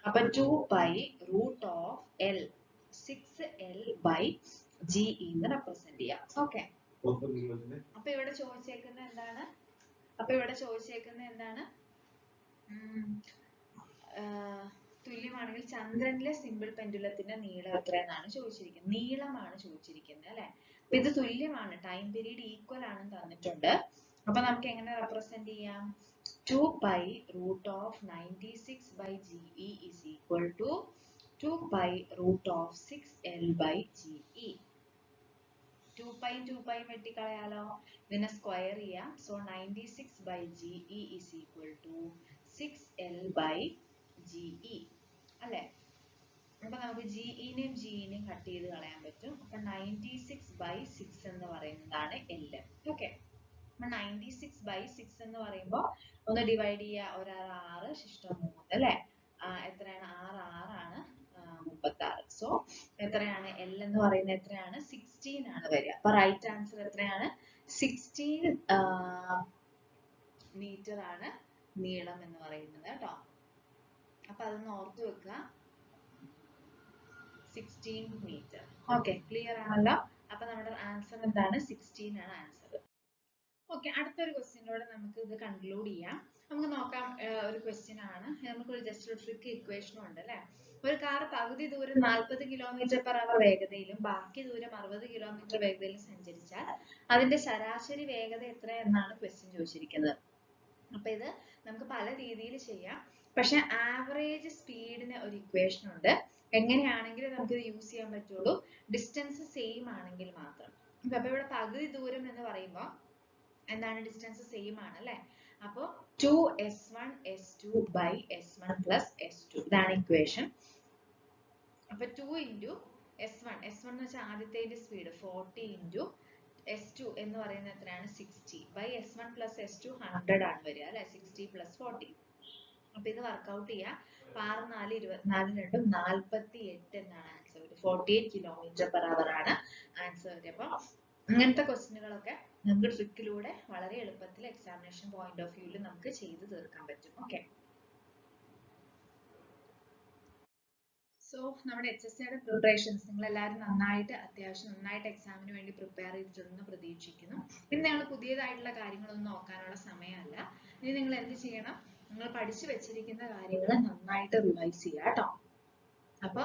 അപ്പൊ 2 pi root of L 6L by GE എന്ന് റെപ്രസെന്റ് ചെയ്യാം. ഓക്കെ. അപ്പൊ ഇവിടെ ചോദിച്ചേക്കുന്നത് എന്താണ്? തുല്യമാണെങ്കിൽ ചന്ദ്രനിലെ സിമ്പിൾ പെൻഡുലത്തിന്റെ നീളം എത്രയെന്നാണ് ചോദിച്ചിരിക്കുന്നത്. നീളമാണ് ചോദിച്ചിരിക്കുന്നത് അല്ലെ. അപ്പൊ ഇത് തുല്യമാണ്, ടൈം പീരീഡ് ഈക്വൽ ആണെന്ന് തന്നിട്ടുണ്ട്. അപ്പൊ നമുക്ക് എങ്ങനെ റെപ്രസെന്റ് ചെയ്യാം? 2 pi root of 96 by GE is equal to 2 pi root of 6L by GE. 2 pi വെട്ടിക്കളയാലോ, ഇതിനെ സ്ക്വയർ ചെയ്യാം. So 96 by GE is equal to 6L by GE അല്ലെ. അപ്പൊ നമുക്ക് GE-നെയും GE-നെയും കട്ട് ചെയ്ത് കളയാൻ പറ്റും. അപ്പൊ 96 by 6 എന്ന് പറയുന്നതാണ് L. ഓക്കെ. അപ്പൊ 96 by 6 എന്ന് പറയുമ്പോൾ ഒന്ന് ഡിവൈഡ് ചെയ്യുക. ഒരാൾ 6 ശിഷ്ടം 3 അല്ലെ. എത്രയാണ്? 6 ആണ് 36. സോ എത്രയാണ്? L എന്ന് പറയുന്നത് എത്രയാണ്? 16 ആണ് വരിക. അപ്പൊ റൈറ്റ് ആൻസർ എത്രയാണ്? 16 മീറ്റർ ആണ് നീളം എന്ന് പറയുന്നത് കേട്ടോ. അപ്പൊ അതൊന്ന് ഓർത്തു വെക്കുക, 16 മീറ്റർ. ഓക്കെ, ക്ലിയർ ആണല്ലോ. അപ്പൊ നമ്മുടെ ആൻസർ എന്താണ്? 16 ആണ് ആൻസർ. ഓക്കെ, അടുത്തൊരു ക്വസ്റ്റ്യനിലൂടെ നമുക്ക് ഇത് കൺക്ലൂഡ് ചെയ്യാം. നമുക്ക് നോക്കാം. ഒരു ക്വസ്റ്റ്യൻ ആണ്. നമുക്കൊരു ജസ്റ്റ് ഒരു ട്രിക്ക് ഇക്വേഷനും ഉണ്ട് അല്ലെ. ഒരു കാർ പകുതി ദൂരം 40 km/h വേഗതയിലും ബാക്കി ദൂരം 60 km വേഗതയിലും സഞ്ചരിച്ചാൽ അതിന്റെ ശരാശരി വേഗത എത്ര എന്നാണ് ക്വസ്റ്റ്യൻ ചോദിച്ചിരിക്കുന്നത്. അപ്പൊ ഇത് നമുക്ക് പല രീതിയിൽ ചെയ്യാം. പക്ഷെ ആവറേജ് സ്പീഡിന് ഒരു ഇക്വേഷൻ ഉണ്ട്. എങ്ങനെയാണെങ്കിൽ നമുക്ക് ഇത് യൂസ് ചെയ്യാൻ പറ്റുള്ളൂ, ഡിസ്റ്റൻസ് സെയിം ആണെങ്കിൽ മാത്രം. അപ്പൊ ഇവിടെ പകുതി ദൂരം എന്ന് പറയുമ്പോൾ എന്താണ്? ഡിസ്റ്റൻസ് സെയിം ആണ് അല്ലെ. അപ്പൊ 2s1 s2 by s1 plus s2 ഇതാണ് ഇക്വേഷൻ. അപ്പൊ 2 into s1 എന്ന് വെച്ചാൽ ആദ്യത്തെ സ്പീഡ് 40 into s2 എന്ന് പറയുന്നത് എത്രയാണ്? 60 by s1 plus s2 100 ആണ് വരിക അല്ലെ. 60 plus 40. അപ്പൊ ഇത് വർക്ക്ഔട്ട് ചെയ്യാം. 6 4 24 48 എന്നാണ് ആൻസർ വരിക. 48 km/h ആണ് ആൻസർ വരിക. അപ്പൊ ഇങ്ങനത്തെ ക്വസ്റ്റ്യനുകളൊക്കെ നമുക്ക് ട്രിക്കിലൂടെ വളരെ എളുപ്പത്തിൽ എക്സാമിനേഷൻ പോയിന്റ് ഓഫ് വ്യൂവിൽ നമുക്ക് ചെയ്ത് തീർക്കാൻ പറ്റും. ഓക്കെ. സോ നമ്മുടെ HSCയുടെ പ്രിപ്പറേഷൻസ് നിങ്ങൾ എല്ലാവരും അത്യാവശ്യം നന്നായിട്ട് എക്സാമിന് വേണ്ടി പ്രിപ്പയർ ചെയ്തിട്ടുണ്ടെന്ന് പ്രതീക്ഷിക്കുന്നു. ഇനി നിങ്ങൾ പുതിയതായിട്ടുള്ള കാര്യങ്ങളൊന്നും നോക്കാനുള്ള സമയമല്ല. ഇനി നിങ്ങൾ എന്ത് ചെയ്യണം? നിങ്ങൾ പഠിച്ചു വെച്ചിരിക്കുന്ന കാര്യങ്ങൾ നന്നായിട്ട് റിവൈസ് ചെയ്യുക കേട്ടോ. അപ്പൊ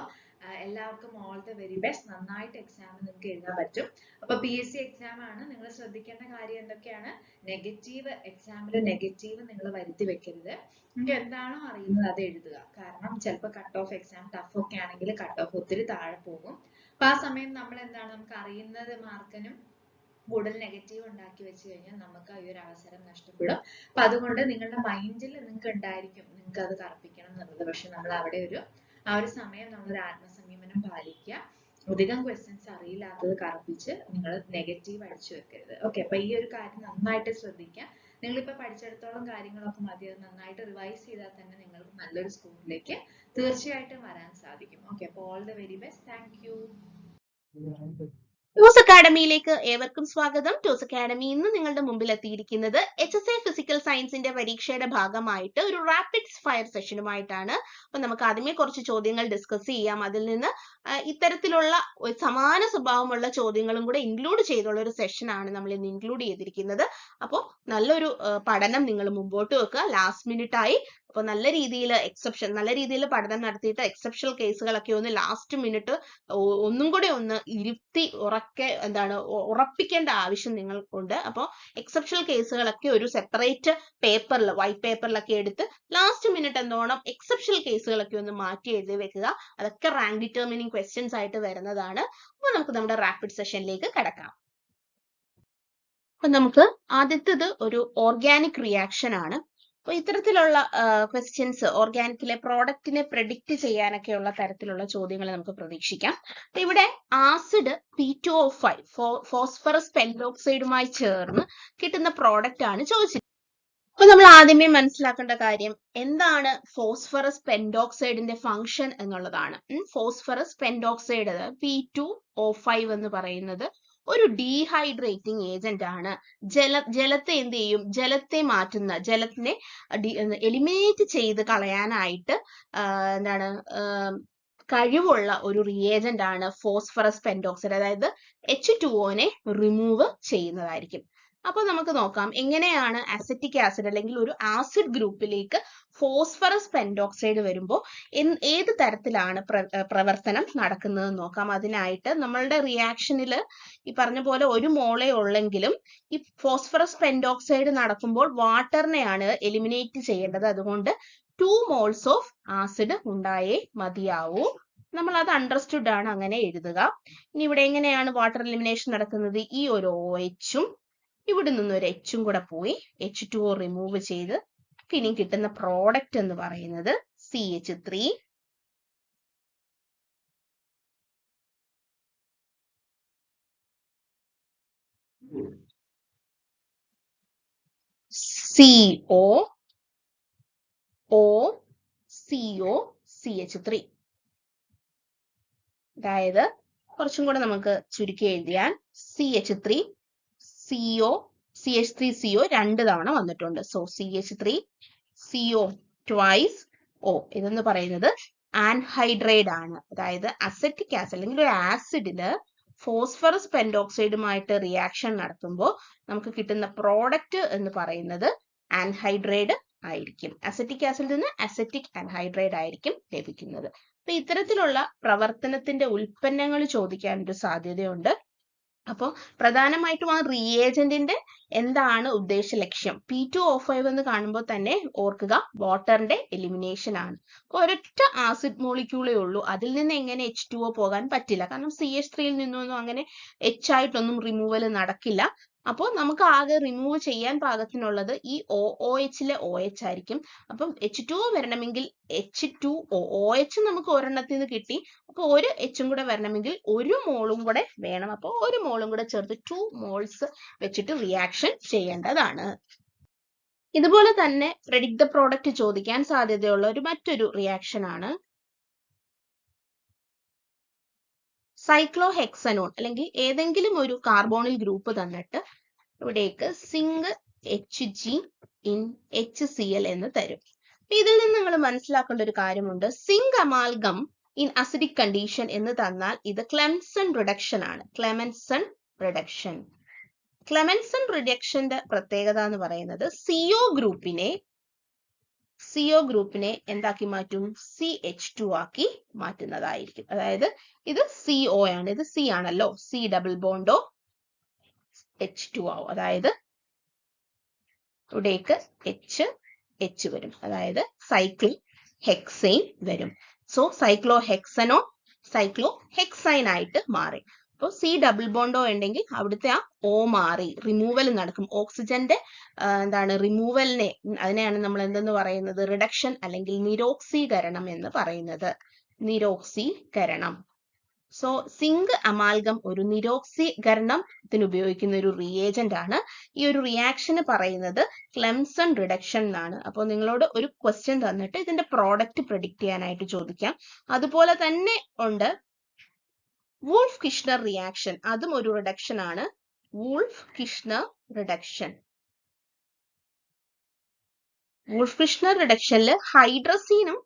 എല്ലാവർക്കും ഓൾ ദ വെരി ബെസ്റ്റ്. നന്നായിട്ട് എക്സാം നിങ്ങൾക്ക് എഴുതാൻ പറ്റും. അപ്പൊ PSC എക്സാം ആണ്. നിങ്ങൾ ശ്രദ്ധിക്കേണ്ട കാര്യം എന്തൊക്കെയാണ്? നെഗറ്റീവ് എക്സാമിൽ നെഗറ്റീവ് നിങ്ങൾ വരുത്തി വെക്കരുത്. നിങ്ങൾക്ക് എന്താണോ അറിയുന്നത് അത് എഴുതുക. കാരണം ചിലപ്പോൾ കട്ട് ഓഫ് എക്സാം ടഫ് ഒക്കെ ആണെങ്കിൽ കട്ട് ഓഫ് ഒത്തിരി താഴെ പോകും. അപ്പൊ ആ സമയം നമ്മൾ എന്താണ്, നമുക്ക് അറിയുന്നത് മാർക്കിനും കൂടുതൽ നെഗറ്റീവ് ഉണ്ടാക്കി വെച്ച് കഴിഞ്ഞാൽ നമുക്ക് ഈ ഒരു അവസരം നഷ്ടപ്പെടും. അപ്പൊ അതുകൊണ്ട് നിങ്ങളുടെ മൈൻഡിൽ നിങ്ങൾക്ക് ഉണ്ടായിരിക്കും നിങ്ങൾക്ക് അത് കറപ്പിക്കണം എന്നുള്ളത്. പക്ഷെ നമ്മൾ അവിടെ ആ ഒരു സമയം നമ്മൾ ആത്മസംയമനം പാലിക്കുക. അധികം ക്വസ്റ്റ്യൻസ് അറിയില്ലാത്തത് കറപ്പിച്ച് നിങ്ങൾ നെഗറ്റീവ് അടിച്ചു വെക്കരുത്. ഓക്കെ. അപ്പൊ ഈ ഒരു കാര്യം നന്നായിട്ട് ശ്രദ്ധിക്കുക. നിങ്ങളിപ്പോ പഠിച്ചെടുത്തോളം കാര്യങ്ങളൊക്കെ മതി. അത് നന്നായിട്ട് റിവൈസ് ചെയ്താൽ തന്നെ നിങ്ങൾക്ക് നല്ലൊരു സ്കൂളിലേക്ക് തീർച്ചയായിട്ടും വരാൻ സാധിക്കും. ഓക്കെ. അപ്പൊ all the very best. Thank you. ടൂസ് അക്കാഡമിയിലേക്ക് ഏവർക്കും സ്വാഗതം. ടൂസ് അക്കാഡമി ഇന്ന് നിങ്ങളുടെ മുമ്പിൽ എത്തിയിരിക്കുന്നത് HSA ഫിസിക്കൽ സയൻസിന്റെ പരീക്ഷയുടെ ഭാഗമായിട്ട് ഒരു റാപ്പിഡ് ഫയർ സെഷനുമായിട്ടാണ്. അപ്പൊ നമുക്ക് ആദ്യമേ കുറച്ച് ചോദ്യങ്ങൾ ഡിസ്കസ് ചെയ്യാം. അതിൽ നിന്ന് ഇത്തരത്തിലുള്ള സമാന സ്വഭാവമുള്ള ചോദ്യങ്ങളും കൂടെ ഇൻക്ലൂഡ് ചെയ്തുള്ള ഒരു സെഷനാണ് നമ്മൾ ഇന്ന് ഇൻക്ലൂഡ് ചെയ്തിരിക്കുന്നത്. അപ്പോൾ നല്ലൊരു പഠനം നിങ്ങൾ മുമ്പോട്ട് വെക്കുക. ലാസ്റ്റ് മിനിറ്റ് ആയി. അപ്പോൾ നല്ല രീതിയിൽ പഠനം നടത്തിയിട്ട് എക്സെപ്ഷണൽ കേസുകളൊക്കെ ഒന്ന് ലാസ്റ്റ് മിനിറ്റ് ഒന്നും കൂടെ ഒന്ന് ഇരുത്തി ഉറപ്പിക്കേണ്ട ആവശ്യം നിങ്ങൾക്കുണ്ട്. അപ്പോൾ എക്സെപ്ഷണൽ കേസുകളൊക്കെ ഒരു സെപ്പറേറ്റ് പേപ്പറിൽ വൈറ്റ് പേപ്പറിലൊക്കെ എടുത്ത് ലാസ്റ്റ് മിനിറ്റ് എന്നോണം എക്സെപ്ഷണൽ കേസുകളൊക്കെ ഒന്ന് മാറ്റി എഴുതി വെക്കുക. അതൊക്കെ റാങ്ക് ഡിറ്റർമിനിങ് ക്വസ്റ്റ്യൻസ് ആയിട്ട് വരുന്നതാണ്. അപ്പോൾ നമുക്ക് നമ്മുടെ റാപ്പിഡ് സെഷനിലേക്ക് കടക്കാം. അപ്പൊ നമുക്ക് ആദ്യത്തേത് ഒരു ഓർഗാനിക് റിയാക്ഷൻ ആണ്. അപ്പൊ ഇത്തരത്തിലുള്ള ക്വസ്റ്റ്യൻസ് ഓർഗാനിക്കിലെ പ്രോഡക്റ്റിനെ പ്രെഡിക്റ്റ് ചെയ്യാനൊക്കെയുള്ള തരത്തിലുള്ള ചോദ്യങ്ങൾ നമുക്ക് പ്രതീക്ഷിക്കാം. ഇവിടെ ആസിഡ് P2O5 ഫോസ്ഫറസ് പെന്റോക്സൈഡുമായി ചേർന്ന് കിട്ടുന്ന പ്രോഡക്റ്റ് ആണ് ചോദിച്ചിരിക്കുന്നത്. അപ്പൊ നമ്മൾ ആദ്യമേ മനസ്സിലാക്കേണ്ട കാര്യം എന്താണ് ഫോസ്ഫറസ് പെന്റോക്സൈഡിന്റെ ഫംഗ്ഷൻ എന്നുള്ളതാണ്. ഫോസ്ഫറസ് പെന്റോക്സൈഡ് P2O5 എന്ന് പറയുന്നത് ഒരു ഡീഹൈഡ്രേറ്റിംഗ് ഏജന്റ് ആണ്. ജലത്തെ എന്ത് ചെയ്യും? ജലത്തെ മാറ്റുന്ന, ജലത്തിനെ എലിമിനേറ്റ് ചെയ്ത് കളയാനായിട്ട് എന്താണ് കഴിവുള്ള ഒരു റിയേജന്റ് ആണ് ഫോസ്ഫറസ് പെന്റോക്സൈഡ്. അതായത് H2O റിമൂവ് ചെയ്യുന്നതായിരിക്കും. അപ്പൊ നമുക്ക് നോക്കാം എങ്ങനെയാണ് അസറ്റിക് ആസിഡ് അല്ലെങ്കിൽ ഒരു ആസിഡ് ഗ്രൂപ്പിലേക്ക് ഫോസ്ഫറസ് പെന്റോക്സൈഡ് വരുമ്പോൾ ഏത് തരത്തിലാണ് പ്രവർത്തനം നടക്കുന്നത് നോക്കാം. അതിനായിട്ട് നമ്മളുടെ റിയാക്ഷനിൽ ഈ പറഞ്ഞ പോലെ ഒരു മോളെ ഉള്ളെങ്കിലും ഈ ഫോസ്ഫറസ് പെന്റോക്സൈഡ് നടക്കുമ്പോൾ വാട്ടറിനെയാണ് എലിമിനേറ്റ് ചെയ്യേണ്ടത്. അതുകൊണ്ട് 2 moles ഓഫ് ആസിഡ് ഉണ്ടായേ മതിയാവൂ. നമ്മൾ അത് അണ്ടർസ്റ്റുഡ് ആണ്, അങ്ങനെ എഴുതുക. ഇനി ഇവിടെ എങ്ങനെയാണ് വാട്ടർ എലിമിനേഷൻ നടക്കുന്നത്? ഈ ഒരു OH ഇവിടെ നിന്ന് ഒരു H കൂടെ പോയി H2O റിമൂവ് ചെയ്ത് ഇനി കിട്ടുന്ന പ്രോഡക്റ്റ് എന്ന് പറയുന്നത് CH3. CO O CO CH3. അതായത് കുറച്ചും കൂടെ നമുക്ക് ചുരുക്കി എഴുതിയാൽ CH3 CO CH3CO 2 തവണ വന്നിട്ടുണ്ട്. So CH3 CO twice O ഇതെന്ന് പറയുന്നത് ആൻഹൈഡ്രൈഡ് ആണ്. അതായത് അസറ്റിക് ആസിഡ് അല്ലെങ്കിൽ ഒരു ആസിഡില് ഫോസ്ഫറസ് പെന്റോക്സൈഡുമായിട്ട് റിയാക്ഷൻ നടത്തുമ്പോൾ നമുക്ക് കിട്ടുന്ന പ്രോഡക്റ്റ് എന്ന് പറയുന്നത് ആൻഹൈഡ്രൈഡ് ആയിരിക്കും. അസറ്റിക് ആസിഡിൽ നിന്ന് അസറ്റിക് ആൻഹൈഡ്രൈഡ് ആയിരിക്കും ലഭിക്കുന്നത്. അപ്പൊ ഇത്തരത്തിലുള്ള പ്രവർത്തനത്തിന്റെ ഉൽപ്പന്നങ്ങൾ ചോദിക്കാനൊരു സാധ്യതയുണ്ട്. അപ്പോൾ പ്രധാനമായിട്ടും ആ റിയേജന്റിന്റെ എന്താണ് ഉദ്ദേശ ലക്ഷ്യം? P2O5 എന്ന് കാണുമ്പോൾ തന്നെ ഓർക്കുക വാട്ടറിന്റെ എലിമിനേഷൻ ആണ്. ഒരൊറ്റ ആസിഡ് മോളിക്യൂളേ ഉള്ളൂ, അതിൽ നിന്ന് എങ്ങനെ H2O പോകാൻ പറ്റില്ല. കാരണം CH3യിൽ നിന്നൊന്നും അങ്ങനെ H ആയിട്ടൊന്നും റിമൂവൽ നടക്കില്ല. അപ്പോൾ നമുക്ക് ആകെ റിമൂവ് ചെയ്യാൻ പാകത്തിനുള്ളത് ഈ OOHലെ OH ആയിരിക്കും. അപ്പം H2O വരണമെങ്കിൽ H2O OH നമുക്ക് ഒരെണ്ണത്തിൽ നിന്ന് കിട്ടി. അപ്പൊ ഒരു H കൂടെ വരണമെങ്കിൽ ഒരു മോളും കൂടെ വേണം. അപ്പോൾ ഒരു മോളും കൂടെ ചേർത്ത് 2 moles വെച്ചിട്ട് റിയാക്ഷൻ ചെയ്യേണ്ടതാണ്. ഇതുപോലെ തന്നെ പ്രെഡിക്റ്റ് ദ പ്രോഡക്റ്റ് ചോദിക്കാൻ സാധ്യതയുള്ള ഒരു മറ്റൊരു റിയാക്ഷൻ ആണ് സൈക്ലോഹെക്സനോൺ. അല്ലെങ്കിൽ ഏതെങ്കിലും ഒരു കാർബോണിൽ ഗ്രൂപ്പ് തന്നിട്ട് ഇവിടേക്ക് സിങ്ക് Hg in HCl എന്ന് തരും. ഇതിൽ നിന്ന് നിങ്ങൾ മനസ്സിലാക്കേണ്ട ഒരു കാര്യമുണ്ട്. Zinc amalgam in acidic condition എന്ന് തന്നാൽ ഇത് ക്ലെമൻസൺ റിഡക്ഷൻ ആണ്. ക്ലെമൻസൺ റിഡക്ഷൻ. ക്ലെമൻസൺ റിഡക്ഷന്റെ പ്രത്യേകത എന്ന് പറയുന്നത് CO ഗ്രൂപ്പിനെ എന്താക്കി മാറ്റും? CH2 ആക്കി മാറ്റുന്നതായിരിക്കും. അതായത് ഇത് CO ആണ്, ഇത് C ആണല്ലോ, C ഡബിൾ ബോണ്ടോ H2 ആവും. അതായത് ഇവിടേക്ക് H വരും, അതായത് സൈക്ലോ ഹെക്സൈൻ വരും. സോ സൈക്ലോ ഹെക്സൈൻ ആയിട്ട് മാറി. അപ്പോൾ C ഡബിൾ ബോണ്ടോ ഉണ്ടെങ്കിൽ അവിടുത്തെ ആ O മാറി, റിമൂവൽ നടക്കും. ഓക്സിജന്റെ റിമൂവലിനെ, അതിനെയാണ് നമ്മൾ എന്തെന്ന് പറയുന്നത്? റിഡക്ഷൻ അല്ലെങ്കിൽ നിരോക്സീകരണം എന്ന് പറയുന്നത്. നിരോക്സീകരണം. സോ സിങ്ക് അമാൽഗം ഒരു നിരോക്സീകരണത്തിന് ഉപയോഗിക്കുന്ന ഒരു റിയേജന്റ് ആണ്. ഈ ഒരു റിയാക്ഷന് പറയുന്നത് ക്ലെമൻസൺ റിഡക്ഷൻ എന്നാണ്. അപ്പോൾ നിങ്ങളോട് ഒരു ക്വസ്റ്റ്യൻ തന്നിട്ട് ഇതിന്റെ പ്രോഡക്റ്റ് പ്രെഡിക്റ്റ് ചെയ്യാനായിട്ട് ചോദിക്കാം. അതുപോലെ തന്നെ ഉണ്ട് വൂൾഫ് കിഷ്ണർ റിയാക്ഷൻ. അതും ഒരു റിഡക്ഷൻ ആണ്. Wolff Kishner reduction. Wolff Kishner റിഡക്ഷനിൽ ഹൈഡ്രസീനും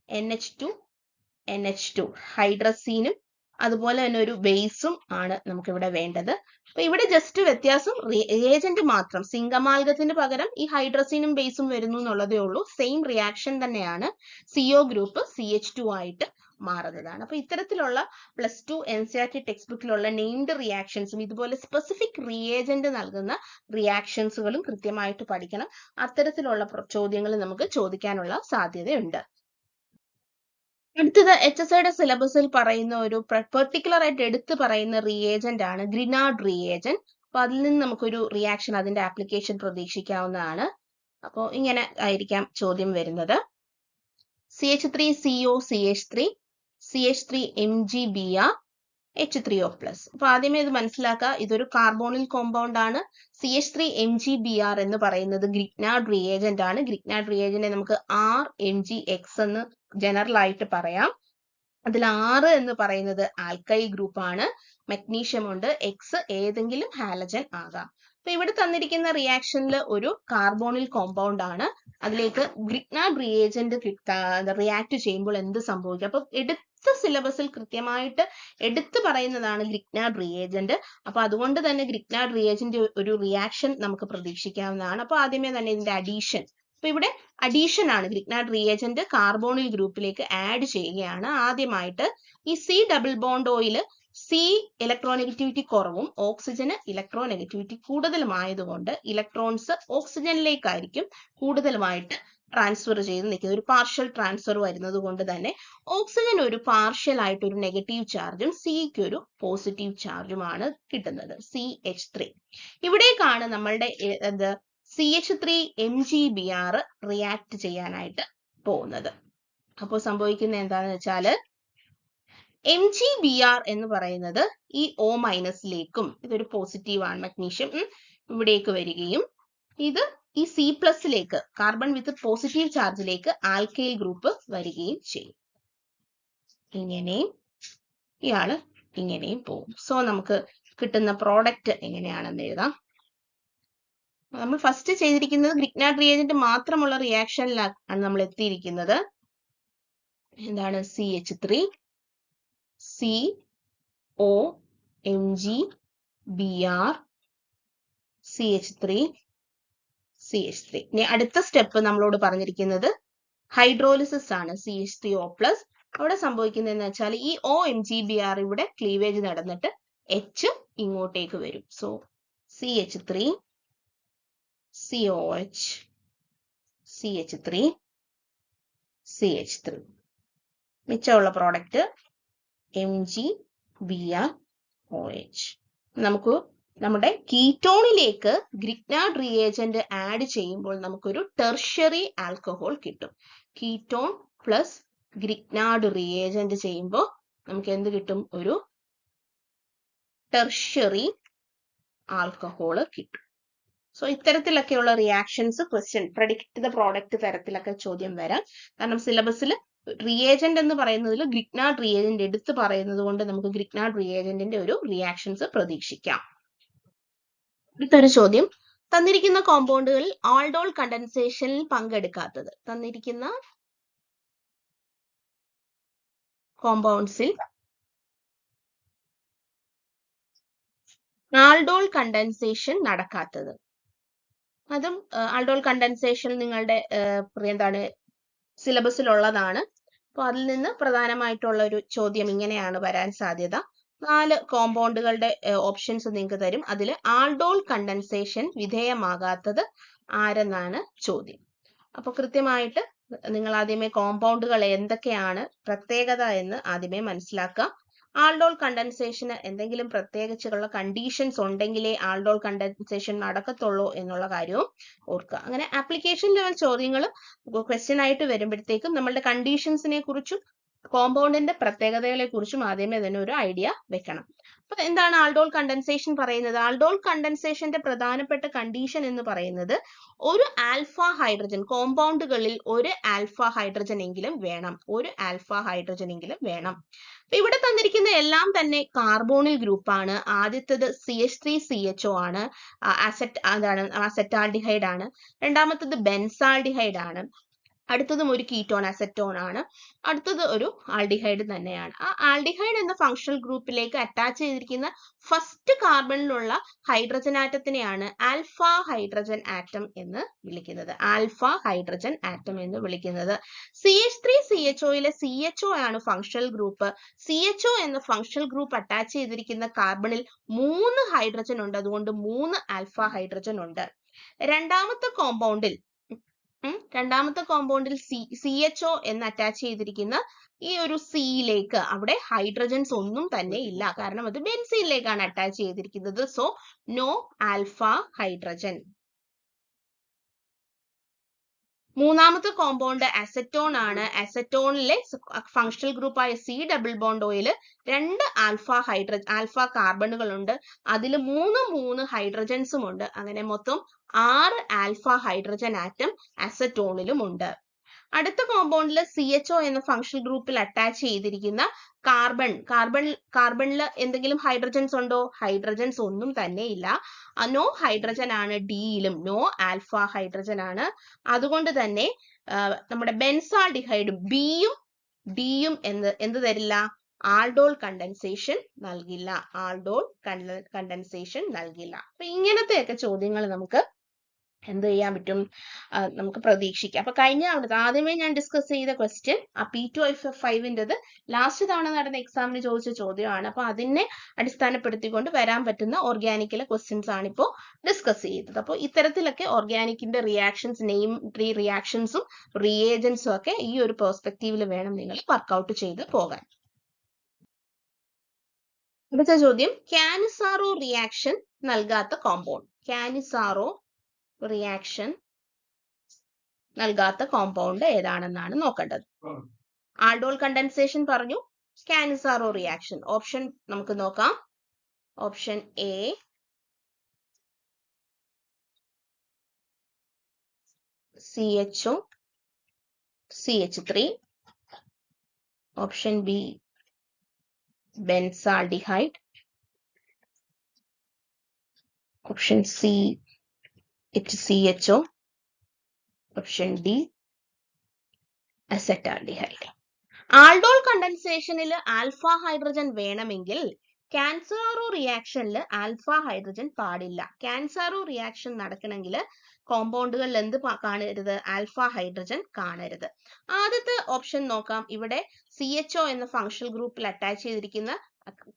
NH2 ഹൈഡ്രസീനും അതുപോലെ തന്നെ ഒരു ബേസും ആണ് നമുക്ക് ഇവിടെ വേണ്ടത്. അപ്പൊ ഇവിടെ ജസ്റ്റ് വ്യത്യാസം റിയേജന്റ് മാത്രം. സിങ്ക് അമാൽഗത്തിന് പകരം ഈ ഹൈഡ്രസീനും ബേസും വരുന്നു എന്നുള്ളതേ ഉള്ളൂ. സെയിം റിയാക്ഷൻ തന്നെയാണ്. CO ഗ്രൂപ്പ് CH2 ആയിട്ട് മാറുന്നതാണ്. അപ്പൊ ഇത്തരത്തിലുള്ള +2 NCERT ടെക്സ്റ്റ് ബുക്കിലുള്ള നെയിംഡ് റിയാക്ഷൻസും ഇതുപോലെ സ്പെസിഫിക് റിയേജന്റ് നൽകുന്ന റിയാക്ഷൻസുകളും കൃത്യമായിട്ട് പഠിക്കണം. അത്തരത്തിലുള്ള ചോദ്യങ്ങൾ നമുക്ക് ചോദിക്കാനുള്ള സാധ്യതയുണ്ട്. അടുത്തത് HSIയുടെ സിലബസിൽ പറയുന്ന ഒരു പെർട്ടിക്കുലർ ആയിട്ട് എടുത്തു പറയുന്ന റിയേജന്റ് ആണ് ഗ്രിനാർഡ് റിയേജന്റ്. അപ്പൊ അതിൽ നിന്ന് നമുക്കൊരു റിയാക്ഷൻ, അതിന്റെ ആപ്ലിക്കേഷൻ പ്രതീക്ഷിക്കാവുന്നതാണ്. അപ്പോൾ ഇങ്ങനെ ആയിരിക്കാം ചോദ്യം വരുന്നത്. CH3CO CH3 CH3 MgBr H3O plus. അപ്പൊ ആദ്യമേ ഇത് മനസ്സിലാക്കുക, ഇതൊരു കാർബോണിൽ കോമ്പൗണ്ട് ആണ്. CH3MgBr എന്ന് പറയുന്നത് ഗ്രിഗ്നാർഡ് റിയേജന്റ് ആണ്. ഗ്രിഗ്നാർഡ് റിയേജന്റിനെ നമുക്ക് RMgX എന്ന് ജനറൽ ആയിട്ട് പറയാം. അതിൽ 6 എന്ന് പറയുന്നത് ആൽക്കൈൽ ഗ്രൂപ്പ് ആണ്. മഗ്നീഷ്യം ഉണ്ട്. X ഏതെങ്കിലും ഹാലജൻ ആകാം. അപ്പൊ ഇവിടെ തന്നിരിക്കുന്ന റിയാക്ഷനിൽ ഒരു കാർബോണിൽ കോമ്പൗണ്ട് ആണ്. അതിലേക്ക് ഗ്രിഗ്നാർഡ് റിയേജന്റ് റിയാക്ട് ചെയ്യുമ്പോൾ എന്ത് സംഭവിക്കും? അപ്പൊ എടുത്ത സിലബസിൽ കൃത്യമായിട്ട് എടുത്തു പറയുന്നതാണ് ഗ്രിഗ്നാർഡ് റിയേജന്റ്. അപ്പൊ അതുകൊണ്ട് തന്നെ ഗ്രിഗ്നാർഡ് റിയേജന്റ് ഒരു റിയാക്ഷൻ നമുക്ക് പ്രതീക്ഷിക്കാവുന്നതാണ്. അപ്പൊ ആദ്യമേ തന്നെ ഇതിന്റെ അഡീഷൻ. അപ്പൊ ഇവിടെ അഡീഷൻ ആണ്. ഗ്രിഗ്നാർഡ് റിയേജന്റ് കാർബോണിൽ ഗ്രൂപ്പിലേക്ക് ആഡ് ചെയ്യുകയാണ്. ആദ്യമായിട്ട് ഈ C double bond oil C electronegativity കുറവും ഓക്സിജന് ഇലക്ട്രോനെഗറ്റിവിറ്റി കൂടുതലുമായതുകൊണ്ട് ഇലക്ട്രോൺസ് ഓക്സിജനിലേക്കായിരിക്കും കൂടുതലുമായിട്ട് ട്രാൻസ്ഫർ ചെയ്ത് നിൽക്കുന്നത്. ഒരു പാർഷ്യൽ ട്രാൻസ്ഫർ വരുന്നത് കൊണ്ട് തന്നെ ഓക്സിജൻ ഒരു പാർഷ്യൽ ആയിട്ട് ഒരു നെഗറ്റീവ് ചാർജും സിക്ക് ഒരു പോസിറ്റീവ് ചാർജുമാണ് കിട്ടുന്നത്, CH3. ഇവിടേക്കാണ് നമ്മളുടെ CH3MgBr റിയാക്ട് ചെയ്യാനായിട്ട് പോകുന്നത്. അപ്പോൾ സംഭവിക്കുന്നത് എന്താണെന്ന് വെച്ചാല് MgBr എന്ന് പറയുന്നത് ഈ O മൈനസിലേക്കും, ഇതൊരു പോസിറ്റീവ് ആണ് മഗ്നീഷ്യം, ഇവിടേക്ക് വരികയും ഇത് ഈ C+ കാർബൺ വിത്ത് പോസിറ്റീവ് ചാർജിലേക്ക് ആൽക്കൈൽ ഗ്രൂപ്പ് വരികയും ചെയ്യും. ഇങ്ങനെയും ഇയാള് ഇങ്ങനെയും പോകും. സോ നമുക്ക് കിട്ടുന്ന പ്രോഡക്റ്റ് എങ്ങനെയാണെന്ന് എഴുതാം. നമ്മൾ ഫസ്റ്റ് ചെയ്തിരിക്കുന്നത് ഗ്രിഗ്നാർഡ് റിയേജന്റ് മാത്രമുള്ള റിയാക്ഷനിലാണ് നമ്മൾ എത്തിയിരിക്കുന്നത്. എന്താണ്? CH3 COMgBr CH3 CH3. ഇനി അടുത്ത സ്റ്റെപ്പ് നമ്മളോട് പറഞ്ഞിരിക്കുന്നത് ഹൈഡ്രോളിസിസ് ആണ്, CH3O+. അവിടെ സംഭവിക്കുന്നതെന്ന് വെച്ചാൽ ഈ OMgBr ഇവിടെ ക്ലീവേജ് നടന്നിട്ട് H ഇങ്ങോട്ടേക്ക് വരും. So CH3 COH CH3 CH3. മിച്ചമുള്ള പ്രോഡക്റ്റ് MgBrOH. നമുക്ക് നമ്മുടെ കീറ്റോണിലേക്ക് ഗ്രിഗ്നാർഡ് റിയേജന്റ് ആഡ് ചെയ്യുമ്പോൾ നമുക്കൊരു ടെർഷ്യറി ആൽക്കഹോൾ കിട്ടും. കീറ്റോൺ പ്ലസ് ഗ്രിഗ്നാർഡ് റിയേജന്റ് ചെയ്യുമ്പോൾ നമുക്ക് എന്ത് കിട്ടും? ഒരു ടെർഷ്യറി ആൽക്കഹോള് കിട്ടും. സോ ഇത്തരത്തിലൊക്കെയുള്ള reactions question predict the product തരത്തിലൊക്കെ ചോദ്യം വരാം. കാരണം സിലബസിൽ റിയേജന്റ് എന്ന് പറയുന്നതിൽ ഗ്രിഗ്നാർഡ് റിയേജന്റ് എടുത്ത് പറയുന്നത് കൊണ്ട് നമുക്ക് ഗ്രിഗ്നാർഡ് റിയേജന്റിന്റെ ഒരു റിയാക്ഷൻസ് പ്രതീക്ഷിക്കാം. അടുത്തൊരു ചോദ്യം, തന്നിരിക്കുന്ന കോമ്പൗണ്ടുകളിൽ ആൾഡോൾ കണ്ടൻസേഷനിൽ പങ്കെടുക്കാത്തത്. തന്നിരിക്കുന്ന കോമ്പൗണ്ട്സിൽ ആൾഡോൾ കണ്ടൻസേഷൻ നടക്കാത്തത്. അതും ആൾഡോൾ കണ്ടൻസേഷൻ നിങ്ങളുടെ എന്താണ് സിലബസിലുള്ളതാണ്. അപ്പൊ അതിൽ നിന്ന് പ്രധാനമായിട്ടുള്ള ഒരു ചോദ്യം ഇങ്ങനെയാണ് വരാൻ സാധ്യത. 4 കോമ്പൗണ്ടുകളുടെ ഓപ്ഷൻസ് നിങ്ങൾക്ക് തരും. അതിൽ ആൾഡോൾ കണ്ടൻസേഷൻ വിധേയമാകാത്തത് ആരെന്നാണ് ചോദ്യം. അപ്പൊ കൃത്യമായിട്ട് നിങ്ങൾ ആദ്യമേ കോമ്പൗണ്ടുകൾ എന്തൊക്കെയാണ് പ്രത്യേകത എന്ന് ആദ്യമേ മനസ്സിലാക്കുക. ആൾഡോൾ കണ്ടൻസേഷന് എന്തെങ്കിലും പ്രത്യേകിച്ചുള്ള കണ്ടീഷൻസ് ഉണ്ടെങ്കിലേ ആൾഡോൾ കണ്ടൻസേഷൻ നടക്കത്തുള്ളൂ എന്നുള്ള കാര്യവും ഓർക്കുക. അങ്ങനെ ആപ്ലിക്കേഷൻ ലെവൽ ചോദ്യങ്ങൾ ക്വസ്റ്റ്യൻ ആയിട്ട് വരുമ്പോഴത്തേക്കും നമ്മളുടെ കണ്ടീഷൻസിനെ കുറിച്ചും കോമ്പൗണ്ടിന്റെ പ്രത്യേകതകളെ കുറിച്ചും ആദ്യമേ തന്നെ ഒരു ഐഡിയ വെക്കണം. അപ്പൊ എന്താണ് ആൾഡോൾ കണ്ടൻസേഷൻ പറയുന്നത്? ആൾഡോൾ കണ്ടൻസേഷന്റെ പ്രധാനപ്പെട്ട കണ്ടീഷൻ എന്ന് പറയുന്നത് ഒരു ആൽഫ ഹൈഡ്രജൻ, കോമ്പൗണ്ടുകളിൽ ഒരു ആൽഫ ഹൈഡ്രജൻ എങ്കിലും വേണം. ഒരു ആൽഫ ഹൈഡ്രജൻ എങ്കിലും വേണം. ഇവിടെ തന്നിരിക്കുന്ന എല്ലാം തന്നെ കാർബോണിൽ ഗ്രൂപ്പാണ്. ആദ്യത്തേത് CH3CHO ആണ്, അസെറ്റാൽഡിഹൈഡ് ആണ്. രണ്ടാമത്തേത് ബെൻസാൽഡിഹൈഡ് ആണ്. അടുത്തതും ഒരു കീറ്റോൺ അസെറ്റോൺ ആണ്. അടുത്തത് ഒരു ആൽഡിഹൈഡ് തന്നെയാണ്. ആ ആൽഡിഹൈഡ് എന്ന ഫങ്ഷണൽ ഗ്രൂപ്പിലേക്ക് അറ്റാച്ച് ചെയ്തിരിക്കുന്ന ഫസ്റ്റ് കാർബണിലുള്ള ഹൈഡ്രജൻ ആറ്റത്തിനെയാണ് ആൽഫ ഹൈഡ്രജൻ ആറ്റം എന്ന് വിളിക്കുന്നത്. ആൽഫ ഹൈഡ്രജൻ ആറ്റം എന്ന് വിളിക്കുന്നത്. CH3CHOയിലെ CHO ആണ് ഫങ്ഷണൽ ഗ്രൂപ്പ്. CHO എന്ന ഫങ്ഷണൽ ഗ്രൂപ്പ് അറ്റാച്ച് ചെയ്തിരിക്കുന്ന കാർബണിൽ 3 ഹൈഡ്രജൻ ഉണ്ട്. അതുകൊണ്ട് 3 ആൽഫ ഹൈഡ്രജൻ ഉണ്ട്. രണ്ടാമത്തെ കോമ്പൗണ്ടിൽ CHO എന്ന് അറ്റാച്ച് ചെയ്തിരിക്കുന്ന ഈ ഒരു സിയിലേക്ക് അവിടെ ഹൈഡ്രജൻസ് ഒന്നും തന്നെ ഇല്ല. കാരണം അത് ബെൻസീനിലേക്കാണ് അറ്റാച്ച് ചെയ്തിരിക്കുന്നത്. So no alpha hydrogen. മൂന്നാമത്തെ കോമ്പൗണ്ട് അസറ്റോൺ ആണ്. അസറ്റോണിലെ ഫങ്ഷണൽ ഗ്രൂപ്പായ C ഡബിൾ ബോണ്ട് ഓയിൽ 2 ആൽഫ കാർബണുകൾ ഉണ്ട്. അതിൽ 3 ഹൈഡ്രജൻസും ഉണ്ട്. അങ്ങനെ മൊത്തം 6 ആൽഫ ഹൈഡ്രജൻ ആറ്റം അസറ്റോണിലും ഉണ്ട്. അടുത്ത കോമ്പൗണ്ടിൽ CHO എന്ന ഫങ്ഷണൽ ഗ്രൂപ്പിൽ അറ്റാച്ച് ചെയ്തിരിക്കുന്ന കാർബണിൽ എന്തെങ്കിലും ഹൈഡ്രജൻസ് ഉണ്ടോ? ഹൈഡ്രജൻസ് ഒന്നും തന്നെ ഇല്ല. നോ ഹൈഡ്രജൻ ആണ് ഡിയിലും, നോ ആൽഫ ഹൈഡ്രജൻ ആണ്. അതുകൊണ്ട് തന്നെ നമ്മുടെ ബെൻസാൾഡിഹൈഡും ബിയും ഡിയും എന്ത് തരില്ല? ആൾഡോൾ കണ്ടൻസേഷൻ നൽകില്ല. ആൾഡോൾ കണ്ടൻസേഷൻ നൽകില്ല. അപ്പൊ ഇങ്ങനത്തെയൊക്കെ ചോദ്യങ്ങൾ നമുക്ക് എന്ത് ചെയ്യാൻ പറ്റും? നമുക്ക് പ്രതീക്ഷിക്കാം. അപ്പൊ കഴിഞ്ഞ ആദ്യമേ ഞാൻ ഡിസ്കസ് ചെയ്ത ക്വസ്റ്റ്യൻ ആ P2F5-ൻ്റെത് ലാസ്റ്റ് തവണ നടന്ന എക്സാമിന് ചോദിച്ച ചോദ്യമാണ്. അപ്പൊ അതിനെ അടിസ്ഥാനപ്പെടുത്തിക്കൊണ്ട് വരാൻ പറ്റുന്ന ഓർഗാനിക്കിലെ ക്വസ്റ്റ്യൻസ് ആണ് ഇപ്പോൾ ഡിസ്കസ് ചെയ്തത്. അപ്പോൾ ഇത്തരത്തിലൊക്കെ ഓർഗാനിക്കിന്റെ റിയാക്ഷൻസും റിയേജൻസും ഒക്കെ ഈ ഒരു പെർസ്പെക്റ്റീവിൽ വേണം നിങ്ങൾ വർക്ക്ഔട്ട് ചെയ്ത് പോകാൻ. അടുത്ത ചോദ്യം, കാനിസാറോ റിയാക്ഷൻ നൽകാത്ത കോമ്പൗണ്ട്. കാനിസാറോ റിയാക്ഷൻ നൽകാത്ത കോമ്പൗണ്ട് ഏതാണെന്നാണ് നോക്കേണ്ടത്. ആൾഡോൾ കണ്ടൻസേഷൻ പറഞ്ഞു, കാനിസാറോ റിയാക്ഷൻ. ഓപ്ഷൻ നമുക്ക് നോക്കാം. Option A CHO CH3, option B benzaldehyde, option C HCHO, option D acetaldehyde. Aldol കണ്ടൻസേഷനിൽ ആൽഫ ഹൈഡ്രജൻ വേണമെങ്കിൽ കാൻസാറോ റിയാക്ഷനിൽ ആൽഫ ഹൈഡ്രജൻ പാടില്ല. കാൻസാറോ റിയാക്ഷൻ നടക്കണമെങ്കിൽ കോമ്പൗണ്ടുകളിൽ എന്ത് കാണരുത്? ആൽഫ ഹൈഡ്രജൻ കാണരുത്. ആദ്യത്തെ ഓപ്ഷൻ നോക്കാം. ഇവിടെ CHO എന്ന ഫങ്ഷണൽ ഗ്രൂപ്പിൽ അറ്റാച്ച് ചെയ്തിരിക്കുന്ന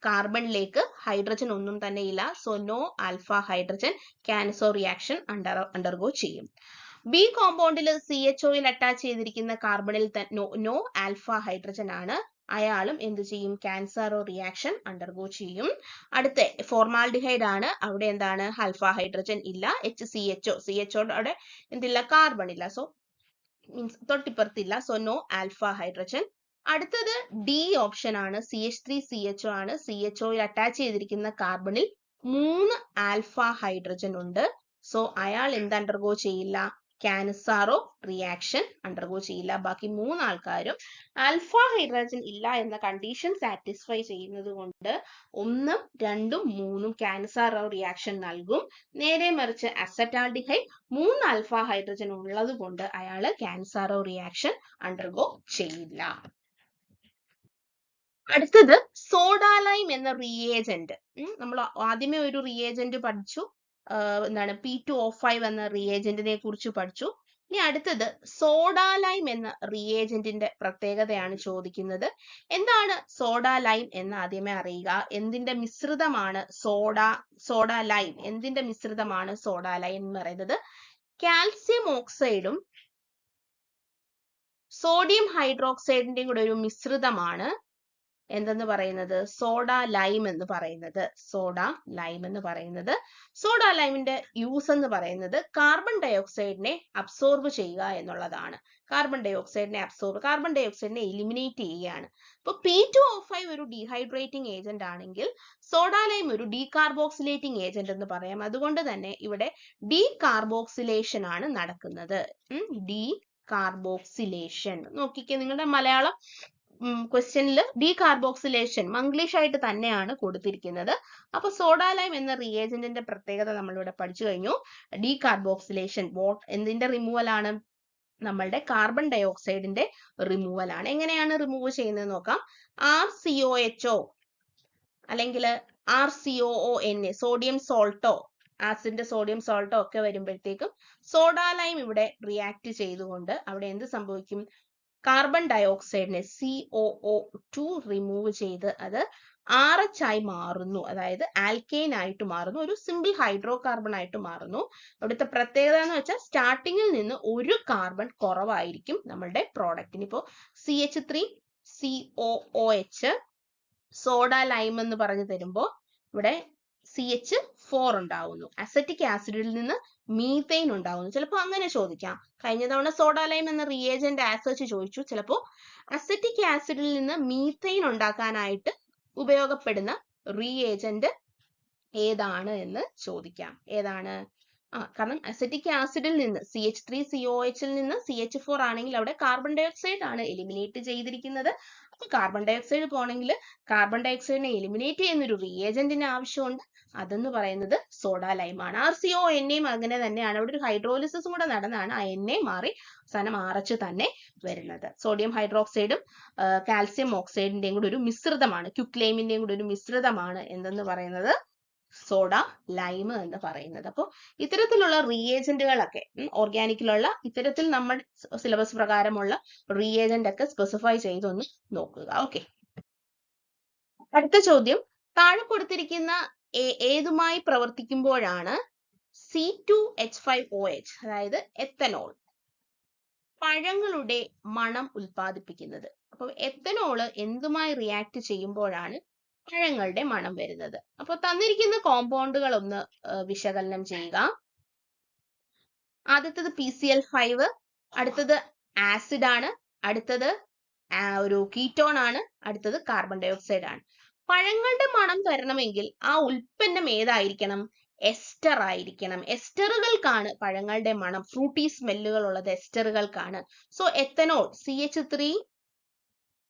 കാർബണിലേക്ക് ഹൈഡ്രജൻ ഒന്നും തന്നെ ഇല്ല. So no alpha hydrogen Cannizzaro reaction undergo ചെയ്യും. ബി കോമ്പൗണ്ടിൽ CHOയിൽ അറ്റാച്ച് ചെയ്തിരിക്കുന്ന കാർബണിൽ നോ ആൽഫ ഹൈഡ്രജൻ ആണ്. അയാളും എന്ത് ചെയ്യും? കാൻസാറോ റിയാക്ഷൻ അണ്ടർഗോ ചെയ്യും. അടുത്ത ഫോർമാൽഡിഹൈഡ് ആണ്. അവിടെ എന്താണ്? ആൽഫ ഹൈഡ്രജൻ ഇല്ല. CHO അവിടെ എന്തില്ല? കാർബൺ ഇല്ല. സോ മീൻസ് തൊട്ടിപ്പുറത്തില്ല. So no alpha hydrogen. അടുത്തത് ഡി ഓപ്ഷൻ ആണ്. CH3CHO ആണ്. CHOയിൽ അറ്റാച്ച് ചെയ്തിരിക്കുന്ന കാർബണിൽ 3 ആൽഫ ഹൈഡ്രജൻ ഉണ്ട്. സോ അയാൾ എന്ത് അണ്ടർഗോ ചെയ്യില്ല? കാനിസാറോ റിയാക്ഷൻ അണ്ടർഗോ ചെയ്യില്ല. ബാക്കി 3 ആൾക്കാരും ആൽഫ ഹൈഡ്രജൻ ഇല്ല എന്ന കണ്ടീഷൻ സാറ്റിസ്ഫൈ ചെയ്യുന്നത് കൊണ്ട് 1, 2, 3 കാനിസാറോ റിയാക്ഷൻ നൽകും. നേരെ മറിച്ച് അസറ്റാൽഡിഹൈഡ് 3 ആൽഫ ഹൈഡ്രജൻ ഉള്ളത് കൊണ്ട് അയാൾ കാനിസാറോ റിയാക്ഷൻ അണ്ടർഗോ ചെയ്യില്ല. അടുത്തത് സോഡാലൈം എന്ന റിയേജന്റ്. നമ്മൾ ആദ്യമേ ഒരു റിയേജന്റ് പഠിച്ചു. എന്താണ്? P2O5 എന്ന റിയേജന്റിനെ കുറിച്ച് പഠിച്ചു. ഇനി അടുത്തത് സോഡാലൈം എന്ന റിയേജന്റിന്റെ പ്രത്യേകതയാണ് ചോദിക്കുന്നത്. എന്താണ് സോഡാലൈം എന്ന് ആദ്യമേ അറിയുക. എന്തിന്റെ മിശ്രിതമാണ് സോഡാലൈം? എന്തിന്റെ മിശ്രിതമാണ് സോഡാലൈം എന്ന് പറയുന്നത്? കാൽസ്യം ഓക്സൈഡും സോഡിയം ഹൈഡ്രോക്സൈഡിന്റെയും കൂടെ ഒരു മിശ്രിതമാണ് എന്തെന്ന് പറയുന്നത്? സോഡാ ലൈം എന്ന് പറയുന്നത്. സോഡാ ലൈം എന്ന് പറയുന്നത്. സോഡാ ലൈമിന്റെ യൂസ് എന്ന് പറയുന്നത് കാർബൺ ഡയോക്സൈഡിനെ അബ്സോർബ് ചെയ്യുക എന്നുള്ളതാണ്. കാർബൺ ഡയോക്സൈഡിനെ എലിമിനേറ്റ് ചെയ്യുകയാണ്. ഇപ്പൊ P2O5 ഒരു ഡീഹൈഡ്രേറ്റിംഗ് ഏജന്റ് ആണെങ്കിൽ സോഡാ ലൈം ഒരു ഡീകാർബോക്സിലേറ്റിംഗ് ഏജന്റ് എന്ന് പറയാം. അതുകൊണ്ട് തന്നെ ഇവിടെ ഡീകാർബോക്സിലേഷൻ ആണ് നടക്കുന്നത്. ഡീകാർബോക്സിലേഷൻ നോക്കിക്കേ, നിങ്ങളുടെ മലയാളം ക്വസ്റ്റ്യനിൽ ഡീകാർബോക്സിലേഷൻ മംഗ്ലീഷ് ആയിട്ട് തന്നെയാണ് കൊടുത്തിരിക്കുന്നത്. അപ്പൊ സോഡാലൈം എന്ന റിയേജന്റിന്റെ പ്രത്യേകത നമ്മളിവിടെ പഠിച്ചു കഴിഞ്ഞു. ഡീകാർബോക്സിലേഷൻ എന്തിന്റെ റിമൂവൽ ആണ്? നമ്മളുടെ കാർബൺ ഡയോക്സൈഡിന്റെ റിമൂവൽ ആണ്. എങ്ങനെയാണ് റിമൂവ് ചെയ്യുന്നത് നോക്കാം. RCOHO അല്ലെങ്കിൽ RCOONA സോഡിയം സോൾട്ടോ, ആസിഡിന്റെ സോഡിയം സോൾട്ടോ ഒക്കെ വരുമ്പോഴത്തേക്കും സോഡാലൈം ഇവിടെ റിയാക്ട് ചെയ്തുകൊണ്ട് അവിടെ എന്ത് സംഭവിക്കും? കാർബൺ ഡയോക്സൈഡിനെ COO2 റിമൂവ് ചെയ്ത് അത് RH ആയി മാറുന്നു. അതായത് ആൽക്കെയിൻ ആയിട്ട് മാറുന്നു. ഒരു സിമ്പിൾ ഹൈഡ്രോ കാർബൺ ആയിട്ട് മാറുന്നു. അവിടുത്തെ പ്രത്യേകത എന്ന് വെച്ചാൽ സ്റ്റാർട്ടിങ്ങിൽ നിന്ന് ഒരു കാർബൺ കുറവായിരിക്കും നമ്മളുടെ പ്രോഡക്റ്റിന്. ഇപ്പോൾ CH3COOH സോഡ ലൈം എന്ന് പറഞ്ഞു തരുമ്പോൾ ഇവിടെ CH4 ഉണ്ടാവുന്നു. അസറ്റിക് ആസിഡിൽ നിന്ന് മീഥെയിൻ ഉണ്ടാവുന്നു. ചിലപ്പോൾ അങ്ങനെ ചോദിക്കാം. കഴിഞ്ഞ തവണ സോഡ ലൈം എന്ന റിയേജന്റ് ആസ് ചോദിച്ചു. ചിലപ്പോൾ അസറ്റിക് ആസിഡിൽ നിന്ന് മീഥെയിൻ ഉണ്ടാക്കാനായിട്ട് ഉപയോഗപ്പെടുന്ന റിയേജന്റ് ഏതാണ് എന്ന് ചോദിക്കാം. ഏതാണ്? കാരണം അസറ്റിക് ആസിഡിൽ നിന്ന് CH3COH ൽ നിന്ന് CH4 ആണെങ്കിൽ അവിടെ കാർബൺ ഡൈ ഓക്സൈഡ് ആണ് എലിമിനേറ്റ് ചെയ്തിരിക്കുന്നത്. അപ്പൊ കാർബൺ ഡൈ ഓക്സൈഡ് പോണെങ്കിൽ കാർബൺ ഡൈ ഓക്സൈഡിനെ എലിമിനേറ്റ് ചെയ്യുന്ന ഒരു റിയേജന്റിന് ആവശ്യമുണ്ട്. അതെന്ന് പറയുന്നത് സോഡ ലൈമാണ്. RCONAയും അങ്ങനെ തന്നെയാണ്. അവിടെ ഒരു ഹൈഡ്രോലിസിസും കൂടെ നടന്നാണ് ആ NA മാറി അവസാനം RH തന്നെ വരുന്നത്. സോഡിയം ഹൈഡ്രോക്സൈഡും കാൽസ്യം ഓക്സൈഡിന്റെയും കൂടെ ഒരു മിശ്രിതമാണ്, ക്യുക്ലൈമിന്റെയും കൂടെ ഒരു മിശ്രിതമാണ് എന്തെന്ന് പറയുന്നത് സോഡ ലൈം എന്ന് പറയുന്നത്. അപ്പോൾ ഇത്തരത്തിലുള്ള റിയേജന്റുകളൊക്കെ ഓർഗാനിക്കിലുള്ള ഇത്തരത്തിൽ നമ്മൾ സിലബസ് പ്രകാരമുള്ള റിയേജന്റ് ഒക്കെ സ്പെസിഫൈ ചെയ്തൊന്ന് നോക്കുക. ഓക്കെ, അടുത്ത ചോദ്യം, താഴെ കൊടുത്തിരിക്കുന്ന ഏതുമായി പ്രവർത്തിക്കുമ്പോഴാണ് C2H5OH അതായത് എത്തനോൾ പഴങ്ങളുടെ മണം ഉൽപ്പാദിപ്പിക്കുന്നത്? അപ്പൊ എത്തനോള് എന്തുമായി റിയാക്ട് ചെയ്യുമ്പോഴാണ് പഴങ്ങളുടെ മണം വരുന്നത്? അപ്പൊ തന്നിരിക്കുന്ന കോമ്പൗണ്ടുകൾ ഒന്ന് വിശകലനം ചെയ്യുക. ആദ്യത്തത് PCl5, അടുത്തത് ആസിഡ് ആണ്, അടുത്തത് ഒരു കീറ്റോൺ ആണ്, അടുത്തത് കാർബൺ ഡൈ ഓക്സൈഡ് ആണ്. പഴങ്ങളുടെ മണം തരണമെങ്കിൽ ആ ഉൽപ്പന്നം ഏതായിരിക്കണം? എസ്റ്റർ ആയിരിക്കണം. എസ്റ്ററുകൾക്കാണ് പഴങ്ങളുടെ മണം, ഫ്രൂട്ടി സ്മെല്ലുകൾ ഉള്ളത് എസ്റ്ററുകൾക്കാണ്. So ethanol CH3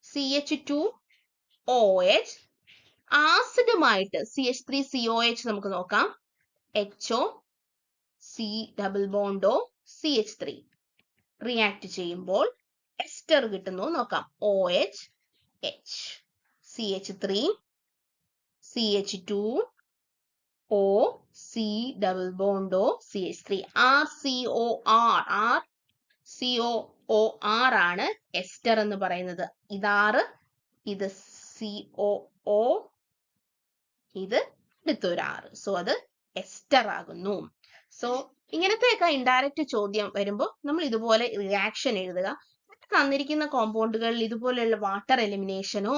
CH2OH ആസിഡുമായിട്ട് CH3COH നമുക്ക് നോക്കാം. HO C double bond O CH3 react ചെയ്യുമ്പോൾ എസ്റ്റർ കിട്ടുന്നു നോക്കാം. OH H CH3 CH2 O C double bond O CH3 RCOR ആണ് എസ്റ്റർ എന്ന് പറയുന്നത്. ഇത് R, ഇത് COO, ഇത് അടുത്തൊരു R. സോ അത് എസ്റ്റർ ആകുന്നു. സോ ഇങ്ങനത്തെയൊക്കെ ഇൻഡയറക്റ്റ് ചോദ്യം വരുമ്പോൾ നമ്മൾ ഇതുപോലെ റിയാക്ഷൻ എഴുതുക. തന്നിരിക്കുന്ന കോമ്പൗണ്ടുകളിൽ ഇതുപോലെയുള്ള വാട്ടർ എലിമിനേഷനോ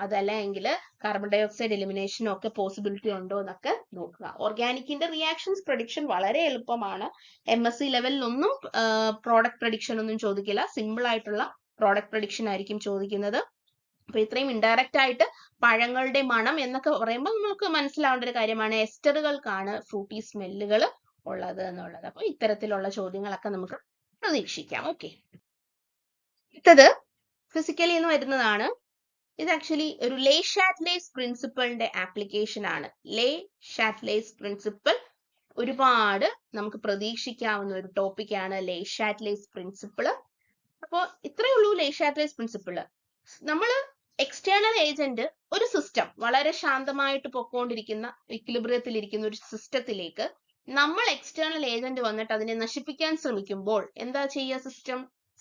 അതല്ലെങ്കിൽ കാർബൺ ഡൈ ഓക്സൈഡ് എലിമിനേഷനോ ഒക്കെ പോസിബിലിറ്റി ഉണ്ടോ എന്നൊക്കെ നോക്കുക. ഓർഗാനിക്കിന്റെ റിയാക്ഷൻസ് പ്രഡിക്ഷൻ വളരെ എളുപ്പമാണ്. MSc ലെവലിലൊന്നും പ്രോഡക്റ്റ് പ്രഡിക്ഷൻ ഒന്നും ചോദിക്കില്ല. സിമ്പിൾ ആയിട്ടുള്ള പ്രോഡക്റ്റ് പ്രഡിക്ഷൻ ആയിരിക്കും ചോദിക്കുന്നത്. അപ്പൊ ഇത്രയും ഇൻഡയറക്റ്റ് ആയിട്ട് പഴങ്ങളുടെ മണം എന്നൊക്കെ പറയുമ്പോൾ നമുക്ക് മനസ്സിലാവേണ്ട ഒരു കാര്യമാണ് എസ്റ്ററുകൾക്കാണ് ഫ്രൂട്ടി സ്മെല്ലുകൾ ഉള്ളത് എന്നുള്ളത്. അപ്പൊ ഇത്തരത്തിലുള്ള ചോദ്യങ്ങളൊക്കെ നമുക്ക് പ്രതീക്ഷിക്കാം. ഓക്കെ, അടുത്തത് ഫിസിക്കലി എന്ന് വരുന്നതാണ്. ഇത് ആക്ച്വലി ഒരു ലേ ഷാറ്റ്ലേസ് പ്രിൻസിപ്പിളിന്റെ ആപ്ലിക്കേഷൻ ആണ്. ലേ ഷാറ്റ്ലേസ് പ്രിൻസിപ്പിൾ ഒരുപാട് നമുക്ക് പ്രതീക്ഷിക്കാവുന്ന ഒരു ടോപ്പിക്കാണ് ലേ ഷാറ്റ്ലേസ് പ്രിൻസിപ്പിൾ. അപ്പോൾ ഇത്രയേ ഉള്ളൂ ലേ ഷാറ്റ്ലേസ് പ്രിൻസിപ്പിൾ. നമ്മൾ എക്സ്റ്റേണൽ ഏജന്റ് ഒരു സിസ്റ്റം വളരെ ശാന്തമായിട്ട് പൊക്കോണ്ടിരിക്കുന്ന ഇക്വിലിബ്രിയത്തിൽ ഇരിക്കുന്ന ഒരു സിസ്റ്റത്തിലേക്ക് നമ്മൾ എക്സ്റ്റേണൽ ഏജന്റ് വന്നിട്ട് അതിനെ നശിപ്പിക്കാൻ ശ്രമിക്കുമ്പോൾ എന്താ ചെയ്യുക?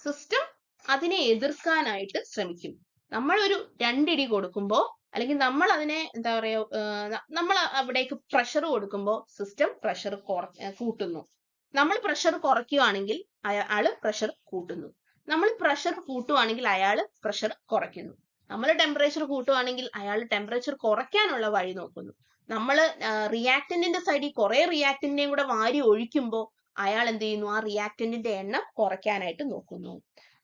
സിസ്റ്റം അതിനെ എതിർക്കാനായിട്ട് ശ്രമിക്കും. നമ്മൾ ഒരു രണ്ടിടി കൊടുക്കുമ്പോൾ അല്ലെങ്കിൽ നമ്മൾ അതിനെ എന്താ പറയുക, നമ്മൾ അവിടേക്ക് പ്രഷർ കൊടുക്കുമ്പോൾ സിസ്റ്റം പ്രഷർ കൂട്ടുന്നു. നമ്മൾ പ്രഷർ കുറയ്ക്കുകയാണെങ്കിൽ അയാള് പ്രഷർ കൂട്ടുന്നു. നമ്മൾ പ്രഷർ കൂട്ടുവാണെങ്കിൽ അയാൾ പ്രഷർ കുറയ്ക്കുന്നു. നമ്മൾ ടെമ്പറേച്ചർ കൂട്ടുവാണെങ്കിൽ അയാൾ ടെമ്പറേച്ചർ കുറയ്ക്കാനുള്ള വഴി നോക്കുന്നു. നമ്മൾ റിയാക്ടന്റിന്റെ സൈഡിൽ കുറെ റിയാക്ടന്റിനെയും കൂടെ വാരി ഒഴിക്കുമ്പോൾ അയാൾ എന്ത് ചെയ്യുന്നു? ആ റിയാക്ടന്റിന്റെ എണ്ണം കുറയ്ക്കാനായിട്ട് നോക്കുന്നു.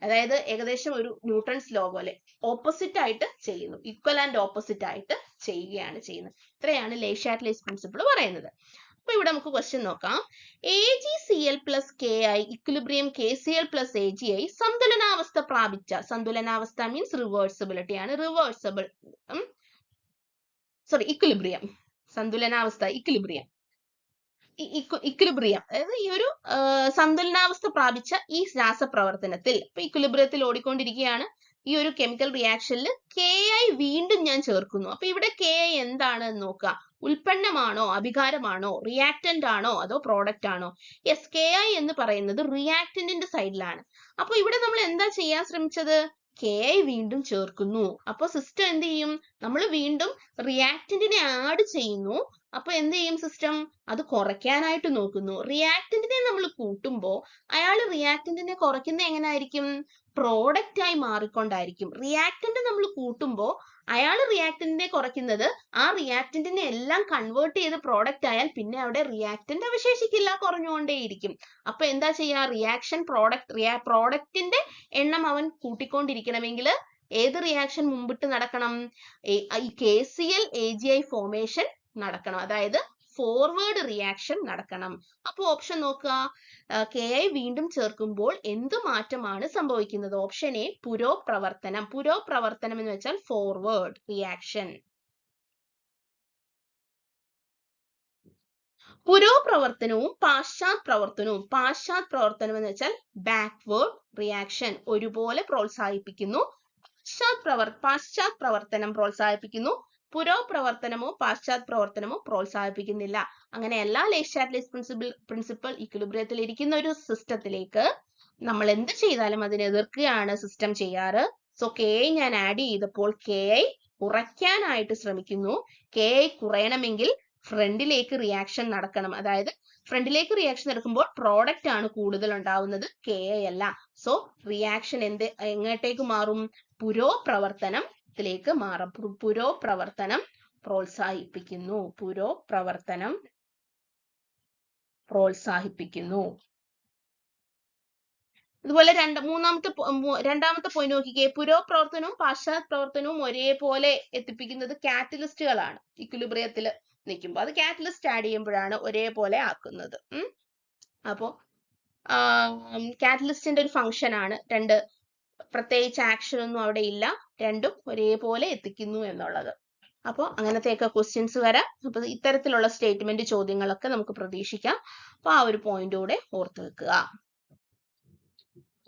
അതായത് ഏകദേശം ഒരു ന്യൂട്ടൺസ് ലോ പോലെ ഓപ്പോസിറ്റ് ആയിട്ട് ചെയ്യുന്നു, ഈക്വൽ ആൻഡ് ഓപ്പോസിറ്റ് ആയിട്ട് ചെയ്യുകയാണ് ചെയ്യുന്നത്. ഇത്രയാണ് ലേ ഷാറ്റ്ലേസ് പ്രിൻസിപ്പിൾ പറയുന്നത്. അപ്പൊ ഇവിടെ നമുക്ക് ക്വസ്റ്റ്യൻ നോക്കാം. AgCl + Ki equilibrium KCl + AgI സന്തുലനാവസ്ഥ പ്രാപിച്ച, സന്തുലനാവസ്ഥ മീൻസ് റിവേഴ്സിബിലിറ്റി ആണ്, ഇക്വിലിബ്രിയം, സന്തുലനാവസ്ഥ ഇക്വിലിബ്രിയം അതായത് ഈ ഒരു സന്തുലനാവസ്ഥ പ്രാപിച്ച ഈ രാസപ്രവർത്തനത്തിൽ ഇപ്പൊ ഇക്വിലിബ്രിയത്തിൽ ഓടിക്കൊണ്ടിരിക്കുകയാണ്. ഈ ഒരു കെമിക്കൽ റിയാക്ഷനിൽ KI വീണ്ടും ഞാൻ ചേർക്കുന്നു. അപ്പൊ ഇവിടെ KI എന്താണ് നോക്കുക? ഉൽപ്പന്നമാണോ, അഭികാരമാണോ, റിയാക്ടന്റ് ആണോ, അതോ പ്രോഡക്റ്റ് ആണോ? യെസ്, KI എന്ന് പറയുന്നത് റിയാക്ടന്റിന്റെ സൈഡിലാണ്. അപ്പൊ ഇവിടെ നമ്മൾ എന്താ ചെയ്യാൻ ശ്രമിച്ചത്? KI വീണ്ടും ചേർക്കുന്നു. അപ്പൊ സിസ്റ്റം എന്ത് ചെയ്യും? നമ്മൾ വീണ്ടും റിയാക്ടന്റിനെ ആഡ് ചെയ്യുന്നു. അപ്പൊ എന്ത് ചെയ്യും സിസ്റ്റം? അത് കുറയ്ക്കാനായിട്ട് നോക്കുന്നു. റിയാക്ടന്റിനെ നമ്മൾ കൂട്ടുമ്പോൾ അയാൾ റിയാക്ടന്റിനെ കുറയ്ക്കുന്നത് എങ്ങനായിരിക്കും? പ്രോഡക്റ്റ് ആയി മാറിക്കൊണ്ടായിരിക്കും. റിയാക്ടന്റ് നമ്മൾ കൂട്ടുമ്പോൾ അയാൾ റിയാക്ടന്റിനെ കുറയ്ക്കുന്നത് ആ റിയാക്ടന്റിനെ എല്ലാം കൺവേർട്ട് ചെയ്ത് പ്രോഡക്റ്റ് ആയാൽ പിന്നെ അവിടെ റിയാക്ടന്റ് അവശേഷിക്കില്ല, കുറഞ്ഞുകൊണ്ടേയിരിക്കും. അപ്പൊ എന്താ ചെയ്യാ, റിയാക്ഷൻ പ്രോഡക്റ്റിന്റെ എണ്ണം അവൻ കൂട്ടിക്കൊണ്ടിരിക്കണമെങ്കിൽ ഏത് റിയാക്ഷൻ മുമ്പിട്ട് നടക്കണം, ഈ KCl AgI ഫോർമേഷൻ നടക്കണം, അതായത് ഫോർവേഡ് റിയാക്ഷൻ നടക്കണം. അപ്പൊ ഓപ്ഷൻ നോക്കുക, KI വീണ്ടും ചേർക്കുമ്പോൾ എന്ത് മാറ്റമാണ് സംഭവിക്കുന്നത്? Option A പുരോപ്രവർത്തനം. പുരോപ്രവർത്തനം എന്ന് വെച്ചാൽ ഫോർവേഡ് റിയാക്ഷൻ. പുരോപ്രവർത്തനവും പാശ്ചാത് പ്രവർത്തനവും, പാശ്ചാത് പ്രവർത്തനം എന്ന് വെച്ചാൽ ബാക്ക്വേർഡ് റിയാക്ഷൻ, ഒരുപോലെ പ്രോത്സാഹിപ്പിക്കുന്നു. പാശ്ചാത് പ്രവർത്തനം പ്രോത്സാഹിപ്പിക്കുന്നു, പുരോപ്രവർത്തനമോ പാശ്ചാത് പ്രവർത്തനമോ പ്രോത്സാഹിപ്പിക്കുന്നില്ല. അങ്ങനെയല്ല Le Chatelet's പ്രിൻസിപ്പൽ ഇക്വിലിബ്രിയത്തിൽ ഇരിക്കുന്ന ഒരു സിസ്റ്റത്തിലേക്ക് നമ്മൾ എന്ത് ചെയ്താലും അതിനെ എതിർക്കുകയാണ് സിസ്റ്റം ചെയ്യാറ്. സോ KI ഞാൻ ആഡ് ചെയ്തപ്പോൾ KI കുറയ്ക്കാനായിട്ട് ശ്രമിക്കുന്നു. KI കുറയണമെങ്കിൽ ഫ്രണ്ടിലേക്ക് റിയാക്ഷൻ നടക്കണം, അതായത് ഫ്രണ്ടിലേക്ക് റിയാക്ഷൻ നടക്കുമ്പോൾ പ്രോഡക്റ്റ് ആണ് കൂടുതൽ ഉണ്ടാവുന്നത്, KI അല്ല. സോ റിയാക്ഷൻ എങ്ങോട്ടേക്ക് മാറും? പുരോപ്രവർത്തനത്തിലേക്ക് മാറും. പുരോപ്രവർത്തനം പ്രോത്സാഹിപ്പിക്കുന്നു. പുരോപ്രവർത്തനം പ്രോത്സാഹിപ്പിക്കുന്നു. അതുപോലെ രണ്ടാമത്തെ പോയിന്റ് നോക്കിക്കേ, പുരോപ്രവർത്തനവും പാശ്ചാത് പ്രവർത്തനവും ഒരേപോലെ എത്തിപ്പിക്കുന്നത് കാറ്റലിസ്റ്റുകളാണ്. ഇക്വിലിബ്രിയത്തിൽ നിൽക്കുമ്പോൾ അത് കാറ്റലിസ്റ്റ് ആഡ് ചെയ്യുമ്പോഴാണ് ഒരേപോലെ ആക്കുന്നത്. അപ്പോ കാറ്റലിസ്റ്റിന്റെ ഒരു ഫംഗ്ഷൻ ആണ്, രണ്ട് പ്രത്യേകിച്ച് ആക്ഷൻ ഒന്നും അവിടെ ഇല്ല, രണ്ടും ഒരേപോലെ എത്തിക്കുന്നു എന്നുള്ളത്. അപ്പോൾ അങ്ങനത്തെയൊക്കെ ക്വസ്റ്റ്യൻസ് വരാം. അപ്പൊ ഇത്തരത്തിലുള്ള സ്റ്റേറ്റ്മെന്റ് ചോദ്യങ്ങളൊക്കെ നമുക്ക് പ്രതീക്ഷിക്കാം. അപ്പൊ ആ ഒരു പോയിന്റ് കൂടെ ഓർത്ത് വെക്കുക.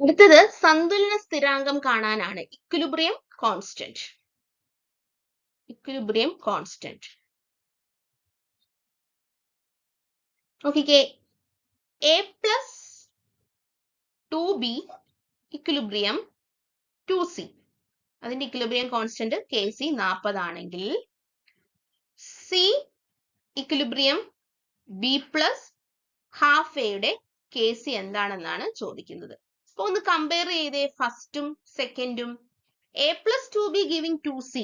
അടുത്തത് സന്തുലന സ്ഥിരാങ്കം കാണാനാണ്, ഇക്വിലിബ്രിയം കോൺസ്റ്റന്റ്. ഇക്വിലിബ്രിയം കോൺസ്റ്റന്റ് നോക്കിക്കേ, A+2B ഇക്വിലിബ്രിയം 2C, അതിന്റെ ഇക്വിലിബ്രിയം കോൺസ്റ്റന്റ് Kc 40 ആണെങ്കിൽ C ഇക്വിലിബ്രിയം B+12A Kc എന്താണെന്നാണ് ചോദിക്കുന്നത്. അപ്പൊ ഒന്ന് കമ്പയർ ചെയ്തേ ഫസ്റ്റും സെക്കൻഡും. A+2B giving 2C.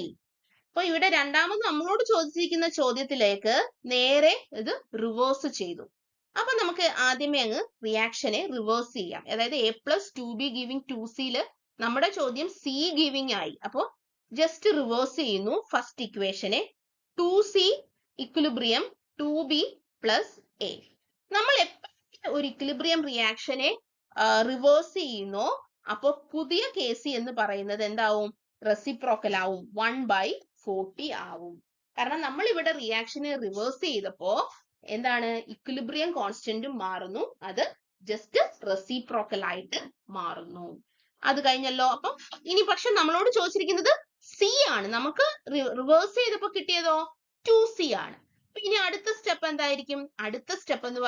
അപ്പൊ ഇവിടെ രണ്ടാമത് നമ്മളോട് ചോദിച്ചിരിക്കുന്ന ചോദ്യത്തിലേക്ക് നേരെ ഇത് റിവേഴ്സ് ചെയ്തു. അപ്പൊ നമുക്ക് ആദ്യമേ അങ്ങ് റിയാക്ഷനെ റിവേഴ്സ് ചെയ്യാം. അതായത് A+2B ഗിവിംഗ് 2C നമ്മുടെ ചോദ്യം C ഗിവിംഗ് ആയി. അപ്പൊ ജസ്റ്റ് റിവേഴ്സ് ചെയ്യുന്നു ഫസ്റ്റ് ഇക്വേഷനെ. 2C equilibrium 2B + A. നമ്മൾ എപ്പോഴും ഒരു ഇക്വിലിബ്രിയം റിയാക്ഷനെ റിവേഴ്സ് ചെയ്യുന്നോ അപ്പൊ പുതിയ Kc എന്ന് പറയുന്നത് എന്താവും? റെസിപ്രോക്കൽ ആവും, 1/40 ആവും. കാരണം നമ്മൾ ഇവിടെ റിയാക്ഷനെ റിവേഴ്സ് ചെയ്തപ്പോ എന്താണ്, ഇക്വിലിബ്രിയം കോൺസ്റ്റന്റും മാറുന്നു, അത് ജസ്റ്റ് റെസിപ്രോക്കൽ ആയിട്ട് മാറുന്നു. അത് കഴിഞ്ഞല്ലോ. അപ്പം ഇനി പക്ഷെ നമ്മളോട് ചോദിച്ചിരിക്കുന്നത് C ആണ്, നമുക്ക് റിവേഴ്സ് ചെയ്തപ്പോ കിട്ടിയതോ 2C ആണ്. ഇനി അടുത്ത സ്റ്റെപ്പ് എന്തായിരിക്കും? അടുത്ത സ്റ്റെപ്പ് എന്ന്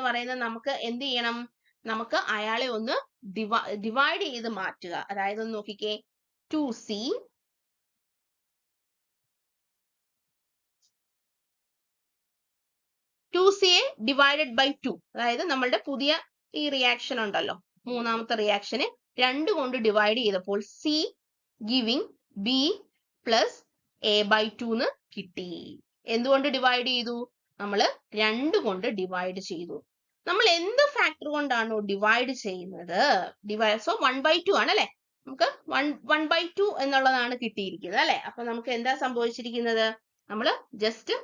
പറയുന്നത് നമുക്ക് എന്ത് ചെയ്യണം? നമുക്ക് അയാളെ ഒന്ന് ഡിവൈഡ് ചെയ്ത് മാറ്റുക. അതായത് ഒന്ന് നോക്കിക്കേ, 2Cയെ ഡിവൈഡഡ് ബൈ 2, അതായത് നമ്മളുടെ പുതിയ ഈ റിയാക്ഷൻ ഉണ്ടല്ലോ, മൂന്നാമത്തെ റിയാക്ഷനെ 2 കൊണ്ട് ഡിവൈഡ് ചെയ്തപ്പോൾ C ഗിവിംഗ് B + A/2 എന്ന് കിട്ടി. എന്തുകൊണ്ട് ഡിവൈഡ് ചെയ്തു? നമ്മൾ 2 കൊണ്ട് ഡിവൈഡ് ചെയ്തു. നമ്മൾ എന്ത് ഫാക്ടർ കൊണ്ടാണോ ഡിവൈഡ് ചെയ്യുന്നത്, സോ 1/2 ആണ് അല്ലെ, നമുക്ക് 1/2 എന്നുള്ളതാണ് കിട്ടിയിരിക്കുന്നത് അല്ലെ. അപ്പൊ നമുക്ക് എന്താ സംഭവിച്ചിരിക്കുന്നത്? നമ്മൾ ജസ്റ്റ്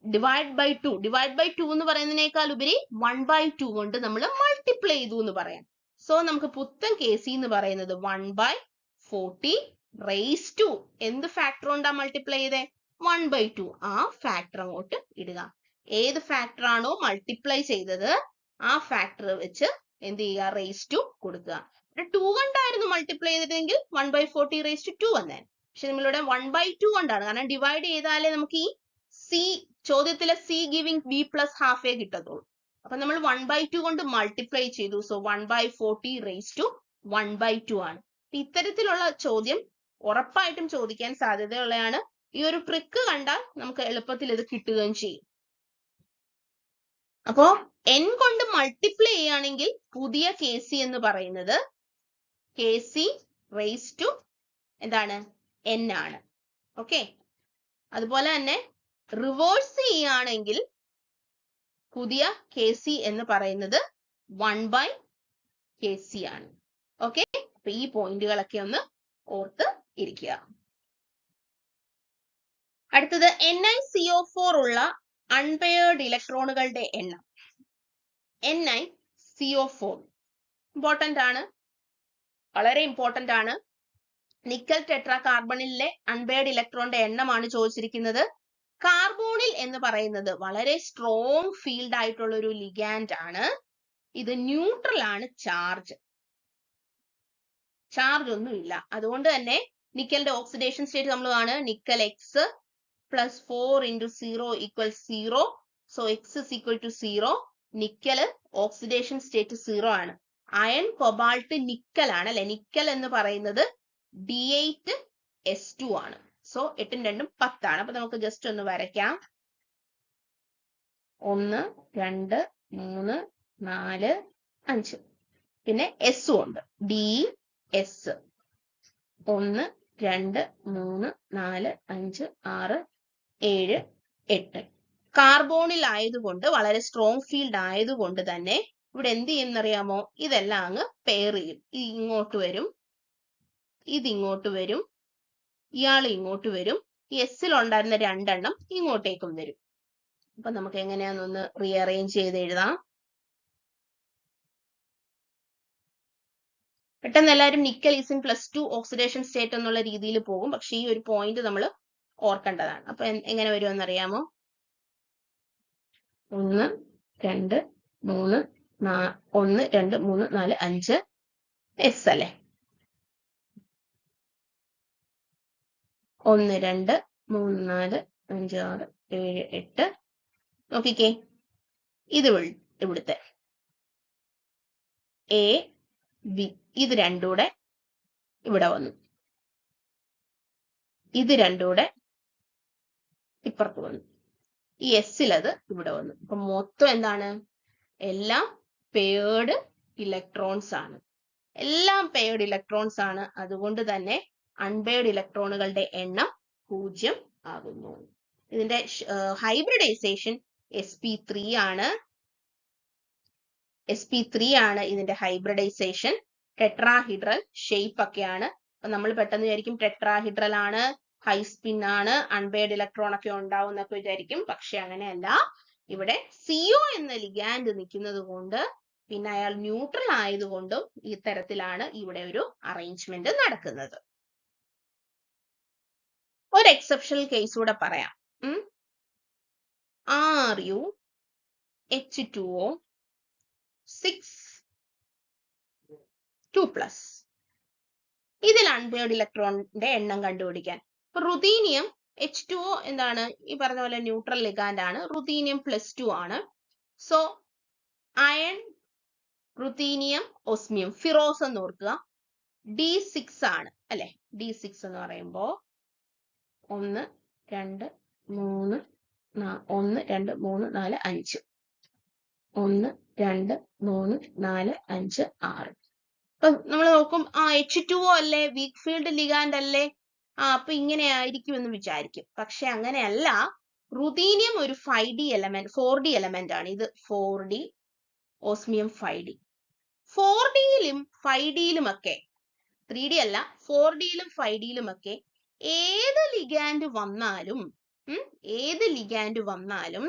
ഡിവൈഡ് ബൈ 2 എന്ന് പറയുന്നതിനേക്കാൾ ഉപരി 1/2 കൊണ്ട് നമ്മൾ മൾട്ടിപ്ലൈ ചെയ്തു എന്ന് പറയാം. സോ നമുക്ക് പുത്തൻ Kc എന്ന് പറയുന്നത് 1/40 റേസ് ടു എന്ത് ഫാക്ടർ കൊണ്ടാ മൾട്ടിപ്ലൈ ചെയ്തേ? 1/2. ആ ഫാക്ടർ അങ്ങോട്ട് ഇടുക. ഏത് ഫാക്ടർ ആണോ മൾട്ടിപ്ലൈ ചെയ്തത് ആ ഫാക്ടർ വെച്ച് എന്ത് ചെയ്യുക? റേസ് ടു കൊടുക്കുക. 2 കൊണ്ടായിരുന്നു മൾട്ടിപ്ലൈ ചെയ്തിട്ടെങ്കിൽ 1/40 റേസ് ടു 2 വന്നേ. പക്ഷെ നമ്മളിവിടെ 1/2 കൊണ്ടാണ്, കാരണം ഡിവൈഡ് ചെയ്താലേ നമുക്ക് ഈ ചോദ്യത്തിലെ C ഗിവിംഗ് B +12 കിട്ടത്തുള്ളൂ. അപ്പൊ നമ്മൾ 1/2 കൊണ്ട് മൾട്ടിപ്ലൈ ചെയ്തു. സോ 1/40 റേസ് ടു 1/2 ആണ്. ഇത്തരത്തിലുള്ള ചോദ്യം ഉറപ്പായിട്ടും ചോദിക്കാൻ സാധ്യതയുള്ളതാണ്. ഈ ഒരു ട്രിക്ക് കണ്ടാൽ നമുക്ക് എളുപ്പത്തിൽ ഇത് കിട്ടുകയും ചെയ്യും. അപ്പോ n കൊണ്ട് മൾട്ടിപ്ലൈ ചെയ്യുകയാണെങ്കിൽ പുതിയ Kc എന്ന് പറയുന്നത് Kc റേസ് ടു എന്താണ്? N ആണ്. ഓക്കെ, അതുപോലെ തന്നെ റിവേഴ്സ് ചെയ്യുകയാണെങ്കിൽ പുതിയ Kc എന്ന് പറയുന്നത് 1/Kc ആണ്. ഓക്കെ, അപ്പൊ ഈ പോയിന്റുകളൊക്കെ ഒന്ന് ഓർത്ത് ഇരിക്കുക. അടുത്തത് NiCO4 ഉള്ള അൺപെയർഡ് ഇലക്ട്രോണുകളുടെ എണ്ണം. NiCO4 ഇമ്പോർട്ടന്റ് ആണ്, വളരെ ഇമ്പോർട്ടന്റ് ആണ്. നിക്കൽ ടെട്രാ കാർബണിലെ അൺപെയർഡ് ഇലക്ട്രോണിന്റെ എണ്ണമാണ് ചോദിച്ചിരിക്കുന്നത്. കാർബോണിൽ എന്ന് പറയുന്നത് വളരെ സ്ട്രോങ് ഫീൽഡ് ആയിട്ടുള്ള ഒരു ലിഗാൻഡ് ആണ്. ഇത് ന്യൂട്രൽ ആണ്, ചാർജ് ഒന്നുമില്ല. അതുകൊണ്ട് തന്നെ നിക്കലിന്റെ ഓക്സിഡേഷൻ സ്റ്റേറ്റ് നമ്മൾ ആണ് nickel X plus 4 into 0 equals 0. So x is equal to 0. Nickel oxidation state 0 ആണ്. അയൺ കൊബാൾട്ട് നിക്കൽ ആണ് അല്ലെ. നിക്കൽ എന്ന് പറയുന്നത് D8S2 ആണ്. സോ 8 2 10 ആണ്. അപ്പൊ നമുക്ക് ജസ്റ്റ് ഒന്ന് വരയ്ക്കാം. 1 2 3 4 5. പിന്നെ S ഉണ്ട്, DS 1 2 3 4 5 6 7 8. കാർബോണിൽ ആയതുകൊണ്ട്, വളരെ സ്ട്രോങ് ഫീൽഡ് ആയതുകൊണ്ട് തന്നെ ഇവിടെ എന്ത് ചെയ്യുന്നറിയാമോ, ഇതെല്ലാം അങ്ങ് പെയർ ചെയ്യും. ഇത് ഇങ്ങോട്ട് വരും, ഇതിങ്ങോട്ട് വരും, ഇയാൾ ഇങ്ങോട്ട് വരും. ഈ എസ്സിൽ ഉണ്ടായിരുന്ന 2 എണ്ണം ഇങ്ങോട്ടേക്കും വരും. അപ്പൊ നമുക്ക് എങ്ങനെയാണെന്നൊന്ന് റീഅറേഞ്ച് ചെയ്ത് എഴുതാം. പെട്ടെന്ന് എല്ലാവരും nickel is in +2 oxidation state എന്നുള്ള രീതിയിൽ പോകും. പക്ഷെ ഈ ഒരു പോയിന്റ് നമ്മൾ ഓർക്കേണ്ടതാണ്. അപ്പൊ എങ്ങനെ വരുമെന്ന് അറിയാമോ? 1 2 3 1 2 3 4 5 എസ് അല്ലേ. 1 2 3 4 5 6 7 8. നോക്കിക്കേ, ഇത് ഇവിടുത്തെ എ ബി, ഇത് രണ്ടും കൂടെ ഇവിടെ വന്നു, ഇത് രണ്ടും കൂടെ ഇപ്പുറത്ത് വന്നു, ഈ എസ്സിൽ അത് ഇവിടെ വന്നു. അപ്പൊ മൊത്തം എന്താണ്? എല്ലാം പെയർഡ് ഇലക്ട്രോൺസ് ആണ്. എല്ലാം പെയർഡ് ഇലക്ട്രോൺസ് ആണ്. അതുകൊണ്ട് തന്നെ അൺപെയർഡ് ഇലക്ട്രോണുകളുടെ എണ്ണം 0 ആകുന്നു. ഇതിന്റെ ഹൈബ്രിഡൈസേഷൻ sp3 ആണ്. sp3 ആണ് ഇതിന്റെ ഹൈബ്രിഡൈസേഷൻ. ടെട്രാഹിഡ്രൽ ഷേപ്പ് ഒക്കെയാണ്. അപ്പൊ നമ്മൾ പെട്ടെന്ന് വിചാരിക്കും ടെട്രാഹിഡ്രൽ ആണ്, ഹൈ സ്പിൻ ആണ്, അൺപെയർഡ് ഇലക്ട്രോൺ ഒക്കെ ഉണ്ടാവും എന്നൊക്കെ വിചാരിക്കും. പക്ഷെ അങ്ങനെയല്ല. ഇവിടെ CO എന്ന ലിഗാൻഡ് നിൽക്കുന്നത് കൊണ്ട്, പിന്നെ അയാൾ ന്യൂട്രൽ ആയതുകൊണ്ടും ഈ തരത്തിലാണ് ഇവിടെ ഒരു അറേഞ്ച്മെന്റ് നടക്കുന്നത്. ഒരു എക്സെപ്ഷണൽ കേസ് കൂടെ പറയാം. Ru H2O 6 2+. ഇതിൽ അൺപെയർഡ് ഇലക്ട്രോണിന്റെ എണ്ണം കണ്ടുപിടിക്കാൻ. റുതീനിയം H2O എന്താണ്? ഈ പറഞ്ഞ പോലെ ന്യൂട്രൽ ലിഗാൻഡ് ആണ്. റുതീനിയം +2 ആണ്. സോ അയൺ, റുതീനിയം, ഓസ്മിയം, ഫിറോസ് എന്ന് ഓർക്കുക. D6 ആണ് അല്ലെ. D6 എന്ന് പറയുമ്പോ 1 2 3 1 2 3 4 5 1 2 3 4 5 6. അപ്പൊ നമ്മൾ നോക്കും, H2O അല്ലേ, വീക്ക് ഫീൽഡ് ലിഗാൻഡ് അല്ലേ, അപ്പൊ ഇങ്ങനെ ആയിരിക്കും എന്ന് വിചാരിക്കും. പക്ഷെ അങ്ങനെയല്ല. റുതീനിയം ഒരു 5D എലമെന്റ്, 4D എലമെന്റ് ആണ്. ഇത് 4D, ഓസ്മിയം 5D. 4Dയിലും 5Dയിലും ഒക്കെ, 3D അല്ല, 4Dയിലും 5Dയിലും ഒക്കെ ഏത് ലിഗാൻഡ് വന്നാലും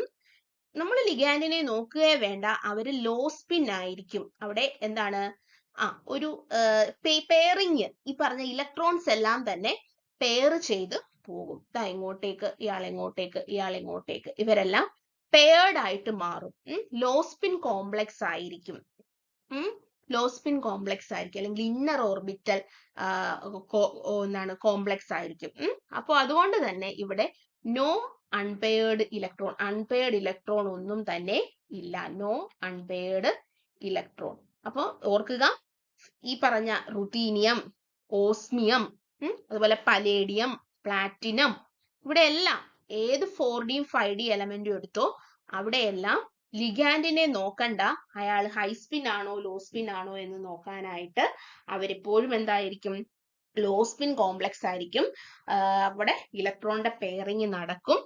നമ്മൾ ലിഗാൻഡിനെ നോക്കുകയേ വേണ്ട. അവര് ലോ സ്പിൻ ആയിരിക്കും. അവിടെ എന്താണ്, ഒരു പെയറിങ്, ഈ പറഞ്ഞ ഇലക്ട്രോൺസ് എല്ലാം തന്നെ പെയർ ചെയ്ത് പോകും. ഇങ്ങോട്ടേക്ക്, ഇയാളെങ്ങോട്ടേക്ക്, ഇയാളെങ്ങോട്ടേക്ക്, ഇവരെല്ലാം പെയർഡ് ആയിട്ട് മാറും. ലോ സ്പിൻ കോംപ്ലക്സ് ആയിരിക്കും. അല്ലെങ്കിൽ ഇന്നർ ഓർബിറ്റൽ കോംപ്ലക്സ് ആയിരിക്കും. അപ്പൊ അതുകൊണ്ട് തന്നെ ഇവിടെ നോ അൺപെയർഡ് ഇലക്ട്രോൺ ഒന്നും തന്നെ ഇല്ല. No unpaired electron. അപ്പൊ ഓർക്കുക, ഈ പറഞ്ഞ റുതീനിയം, ഓസ്മിയം, അതുപോലെ പലേഡിയം, പ്ലാറ്റിനം, ഇവിടെ എല്ലാം ഏത് 4D 5D എലമെന്റും എടുത്തോ, അവിടെയെല്ലാം ലിഗാൻഡിനെ നോക്കണ്ട. അയാൾ ഹൈ സ്പിൻ ആണോ ലോ സ്പിൻ ആണോ എന്ന് നോക്കാനായിട്ട് അവരെപ്പോഴും എന്തായിരിക്കും, ലോ സ്പിൻ കോംപ്ലക്സ് ആയിരിക്കും. അവിടെ ഇലക്ട്രോണിന്റെ പെയറിങ് നടക്കും.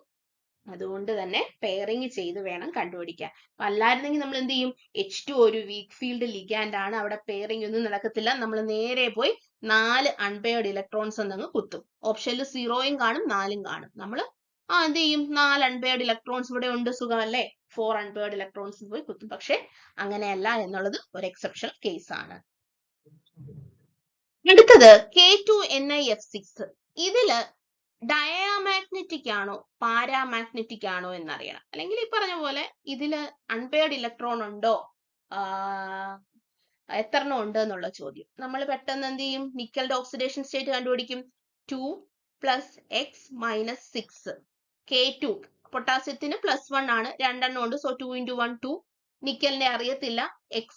അതുകൊണ്ട് തന്നെ പെയറിങ് ചെയ്ത് വേണം കണ്ടുപിടിക്കാൻ. അല്ലായിരുന്നെങ്കിൽ നമ്മൾ എന്ത് ചെയ്യും? H2 ഒരു വീക്ക് ഫീൽഡ് ലിഗാൻഡ് ആണ്, അവിടെ പെയറിങ് ഒന്നും നടക്കത്തില്ല. നമ്മൾ നേരെ പോയി 4 അൺപെയർഡ് ഇലക്ട്രോൺസ് ഒന്നങ്ങ് കുത്തും. ഓപ്ഷനിൽ 0 കാണും 4 കാണും. നമ്മൾ എന്ത് ചെയ്യും? 4 അൺപെയർഡ് ഇലക്ട്രോൺസ് ഇവിടെ ഉണ്ട്, സുഖമല്ലേ? 4 അൺപെയർഡ് ഇലക്ട്രോൺസ് പോയി കുത്തും. പക്ഷെ അങ്ങനെയല്ല എന്നുള്ളത് ഒരു എക്സെപ്ഷണൽ കേസ് ആണ്. അടുത്തത് K2NiF6. ഇതില് ഡയാമാഗ്നറ്റിക് ആണോ പാരാമാഗ്നറ്റിക് ആണോ എന്നറിയണം. അല്ലെങ്കിൽ ഈ പറഞ്ഞ പോലെ ഇതില് അൺപെയർഡ് ഇലക്ട്രോൺ ഉണ്ടോ, എത്രണ്ണം ഉണ്ട് എന്നുള്ള ചോദ്യം. നമ്മൾ പെട്ടെന്ന് എന്ത് ചെയ്യും? നിക്കലിന്റെ ഓക്സിഡേഷൻ സ്റ്റേറ്റ് കണ്ടുപിടിക്കും. 2 + x - 6. K2 പൊട്ടാസ്യത്തിന് +1 ആണ്, 2 എണ്ണം ഉണ്ട്. സോ 2 × 1 2. നിക്കലിനെ അറിയത്തില്ല, x.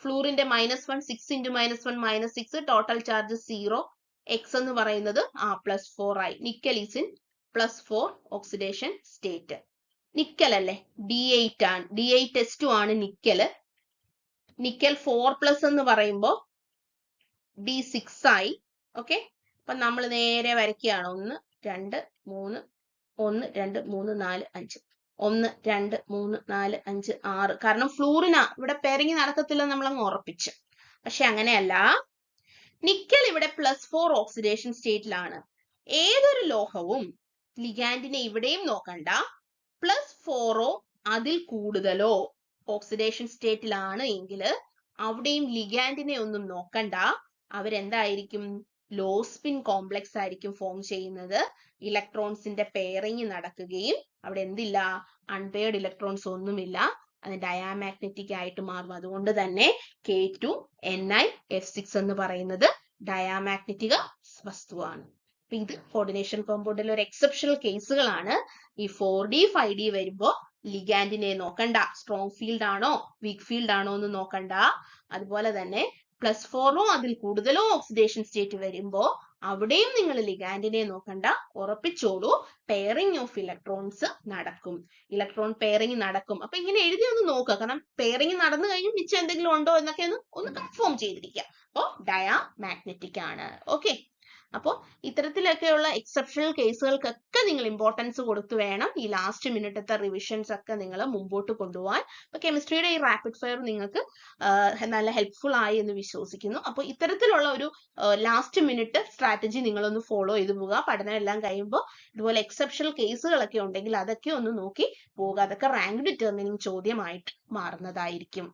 ഫ്ലൂറിന്റെ -1 6 × -1 -6. Total charge 0. x എന്ന് പറയുന്നത് +4 ആയി. Nickel is in +4 oxidation state. Nickel അല്ലേ, D8 ആണ്, D8S2 ആണ് നിക്കല്. നിക്കൽ 4+ എന്ന് പറയുമ്പോൾ D6 ആയി. ഓക്കെ, അപ്പൊ നമ്മൾ നേരെ വരയ്ക്കുകയാണ്. 1 2 3 1 2 3 4 5 1 2 3 4 5 6. കാരണം ഫ്ലൂറിന ഇവിടെ പെയറിങ് നടക്കത്തില്ല നമ്മളങ്ങ് ഉറപ്പിച്ചു. പക്ഷെ അങ്ങനെയല്ല, നിക്കൽ ഇവിടെ +4 ഓക്സിഡേഷൻ സ്റ്റേറ്റിലാണ്. ഏതൊരു ലോഹവും ലിഗാൻഡിനെ ഇവിടെയും നോക്കണ്ട, +4 അതിൽ കൂടുതലോ ഓക്സിഡേഷൻ സ്റ്റേറ്റിലാണ് എങ്കിൽ അവിടെയും ലിഗാൻഡിനെ ഒന്നും നോക്കണ്ട. അവരെന്തായിരിക്കും? ലോ സ്പിൻ കോംപ്ലക്സ് ആയിരിക്കും ഫോം ചെയ്യുന്നത്. ഇലക്ട്രോൺസിന്റെ പെയറിങ് നടക്കുകയും അവിടെ എന്തില്ല? അൺപെയർഡ് ഇലക്ട്രോൺസ് ഒന്നുമില്ല. അത് ഡയാമാഗ്നറ്റിക് ആയിട്ട് മാറും. അതുകൊണ്ട് തന്നെ K2NiF6 എന്ന് പറയുന്നത് ഡയാമാഗ്നറ്റിക വസ്തുവാണ്. അപ്പൊ ഇത് കോർഡിനേഷൻ കോമ്പൗണ്ടിലെ ഒരു എക്സെപ്ഷണൽ കേസുകളാണ്. ഈ 4D 5D വരുമ്പോ ലിഗാൻഡിനെ നോക്കണ്ട, സ്ട്രോങ് ഫീൽഡ് ആണോ വീക്ക് ഫീൽഡ് ആണോ എന്ന് നോക്കണ്ട. അതുപോലെ തന്നെ +4 അതിൽ കൂടുതലോ ഓക്സിഡേഷൻ സ്റ്റേറ്റ് വരുമ്പോ അവിടെയും നിങ്ങൾ ലിഗാൻഡിനെ നോക്കണ്ട, ഉറപ്പിച്ചോളൂ പെയറിംഗ് ഓഫ് ഇലക്ട്രോൺസ് നടക്കും. ഇലക്ട്രോൺ പെയറിംഗ് നടക്കും. അപ്പൊ ഇങ്ങനെ എഴുതി ഒന്ന് നോക്കുക. കാരണം പെയറിംഗ് നടന്നു കഴിഞ്ഞ് മിച്ചം എന്തെങ്കിലും ഉണ്ടോ എന്നൊക്കെ ഒന്ന് കൺഫേം ചെയ്തിരിക്കുക. അപ്പോ ഡയാമാഗ്നറ്റിക് ആണ്. ഓക്കെ, അപ്പോൾ ഇത്തരത്തിലൊക്കെയുള്ള എക്സെപ്ഷണൽ കേസുകൾക്കൊക്കെ നിങ്ങൾ ഇമ്പോർട്ടൻസ് കൊടുത്തു വേണം ഈ ലാസ്റ്റ് മിനിറ്റത്തെ റിവിഷൻസ് ഒക്കെ നിങ്ങൾ മുമ്പോട്ട് കൊണ്ടുപോകാൻ. അപ്പൊ കെമിസ്ട്രിയുടെ ഈ റാപ്പിഡ് ഫയർ നിങ്ങൾക്ക് നല്ല ഹെൽപ്ഫുൾ ആയി എന്ന് വിശ്വസിക്കുന്നു. അപ്പോൾ ഇത്തരത്തിലുള്ള ഒരു ലാസ്റ്റ് മിനിറ്റ് സ്ട്രാറ്റജി നിങ്ങളൊന്ന് ഫോളോ ചെയ്തു പോവുക. പഠനം എല്ലാം കഴിയുമ്പോൾ ഇതുപോലെ എക്സെപ്ഷണൽ കേസുകളൊക്കെ ഉണ്ടെങ്കിൽ അതൊക്കെ ഒന്ന് നോക്കി പോവുക. അതൊക്കെ റാങ്ക് ഡിറ്റർമിനിങ് ചോദ്യമായിട്ട് മാറുന്നതായിരിക്കും.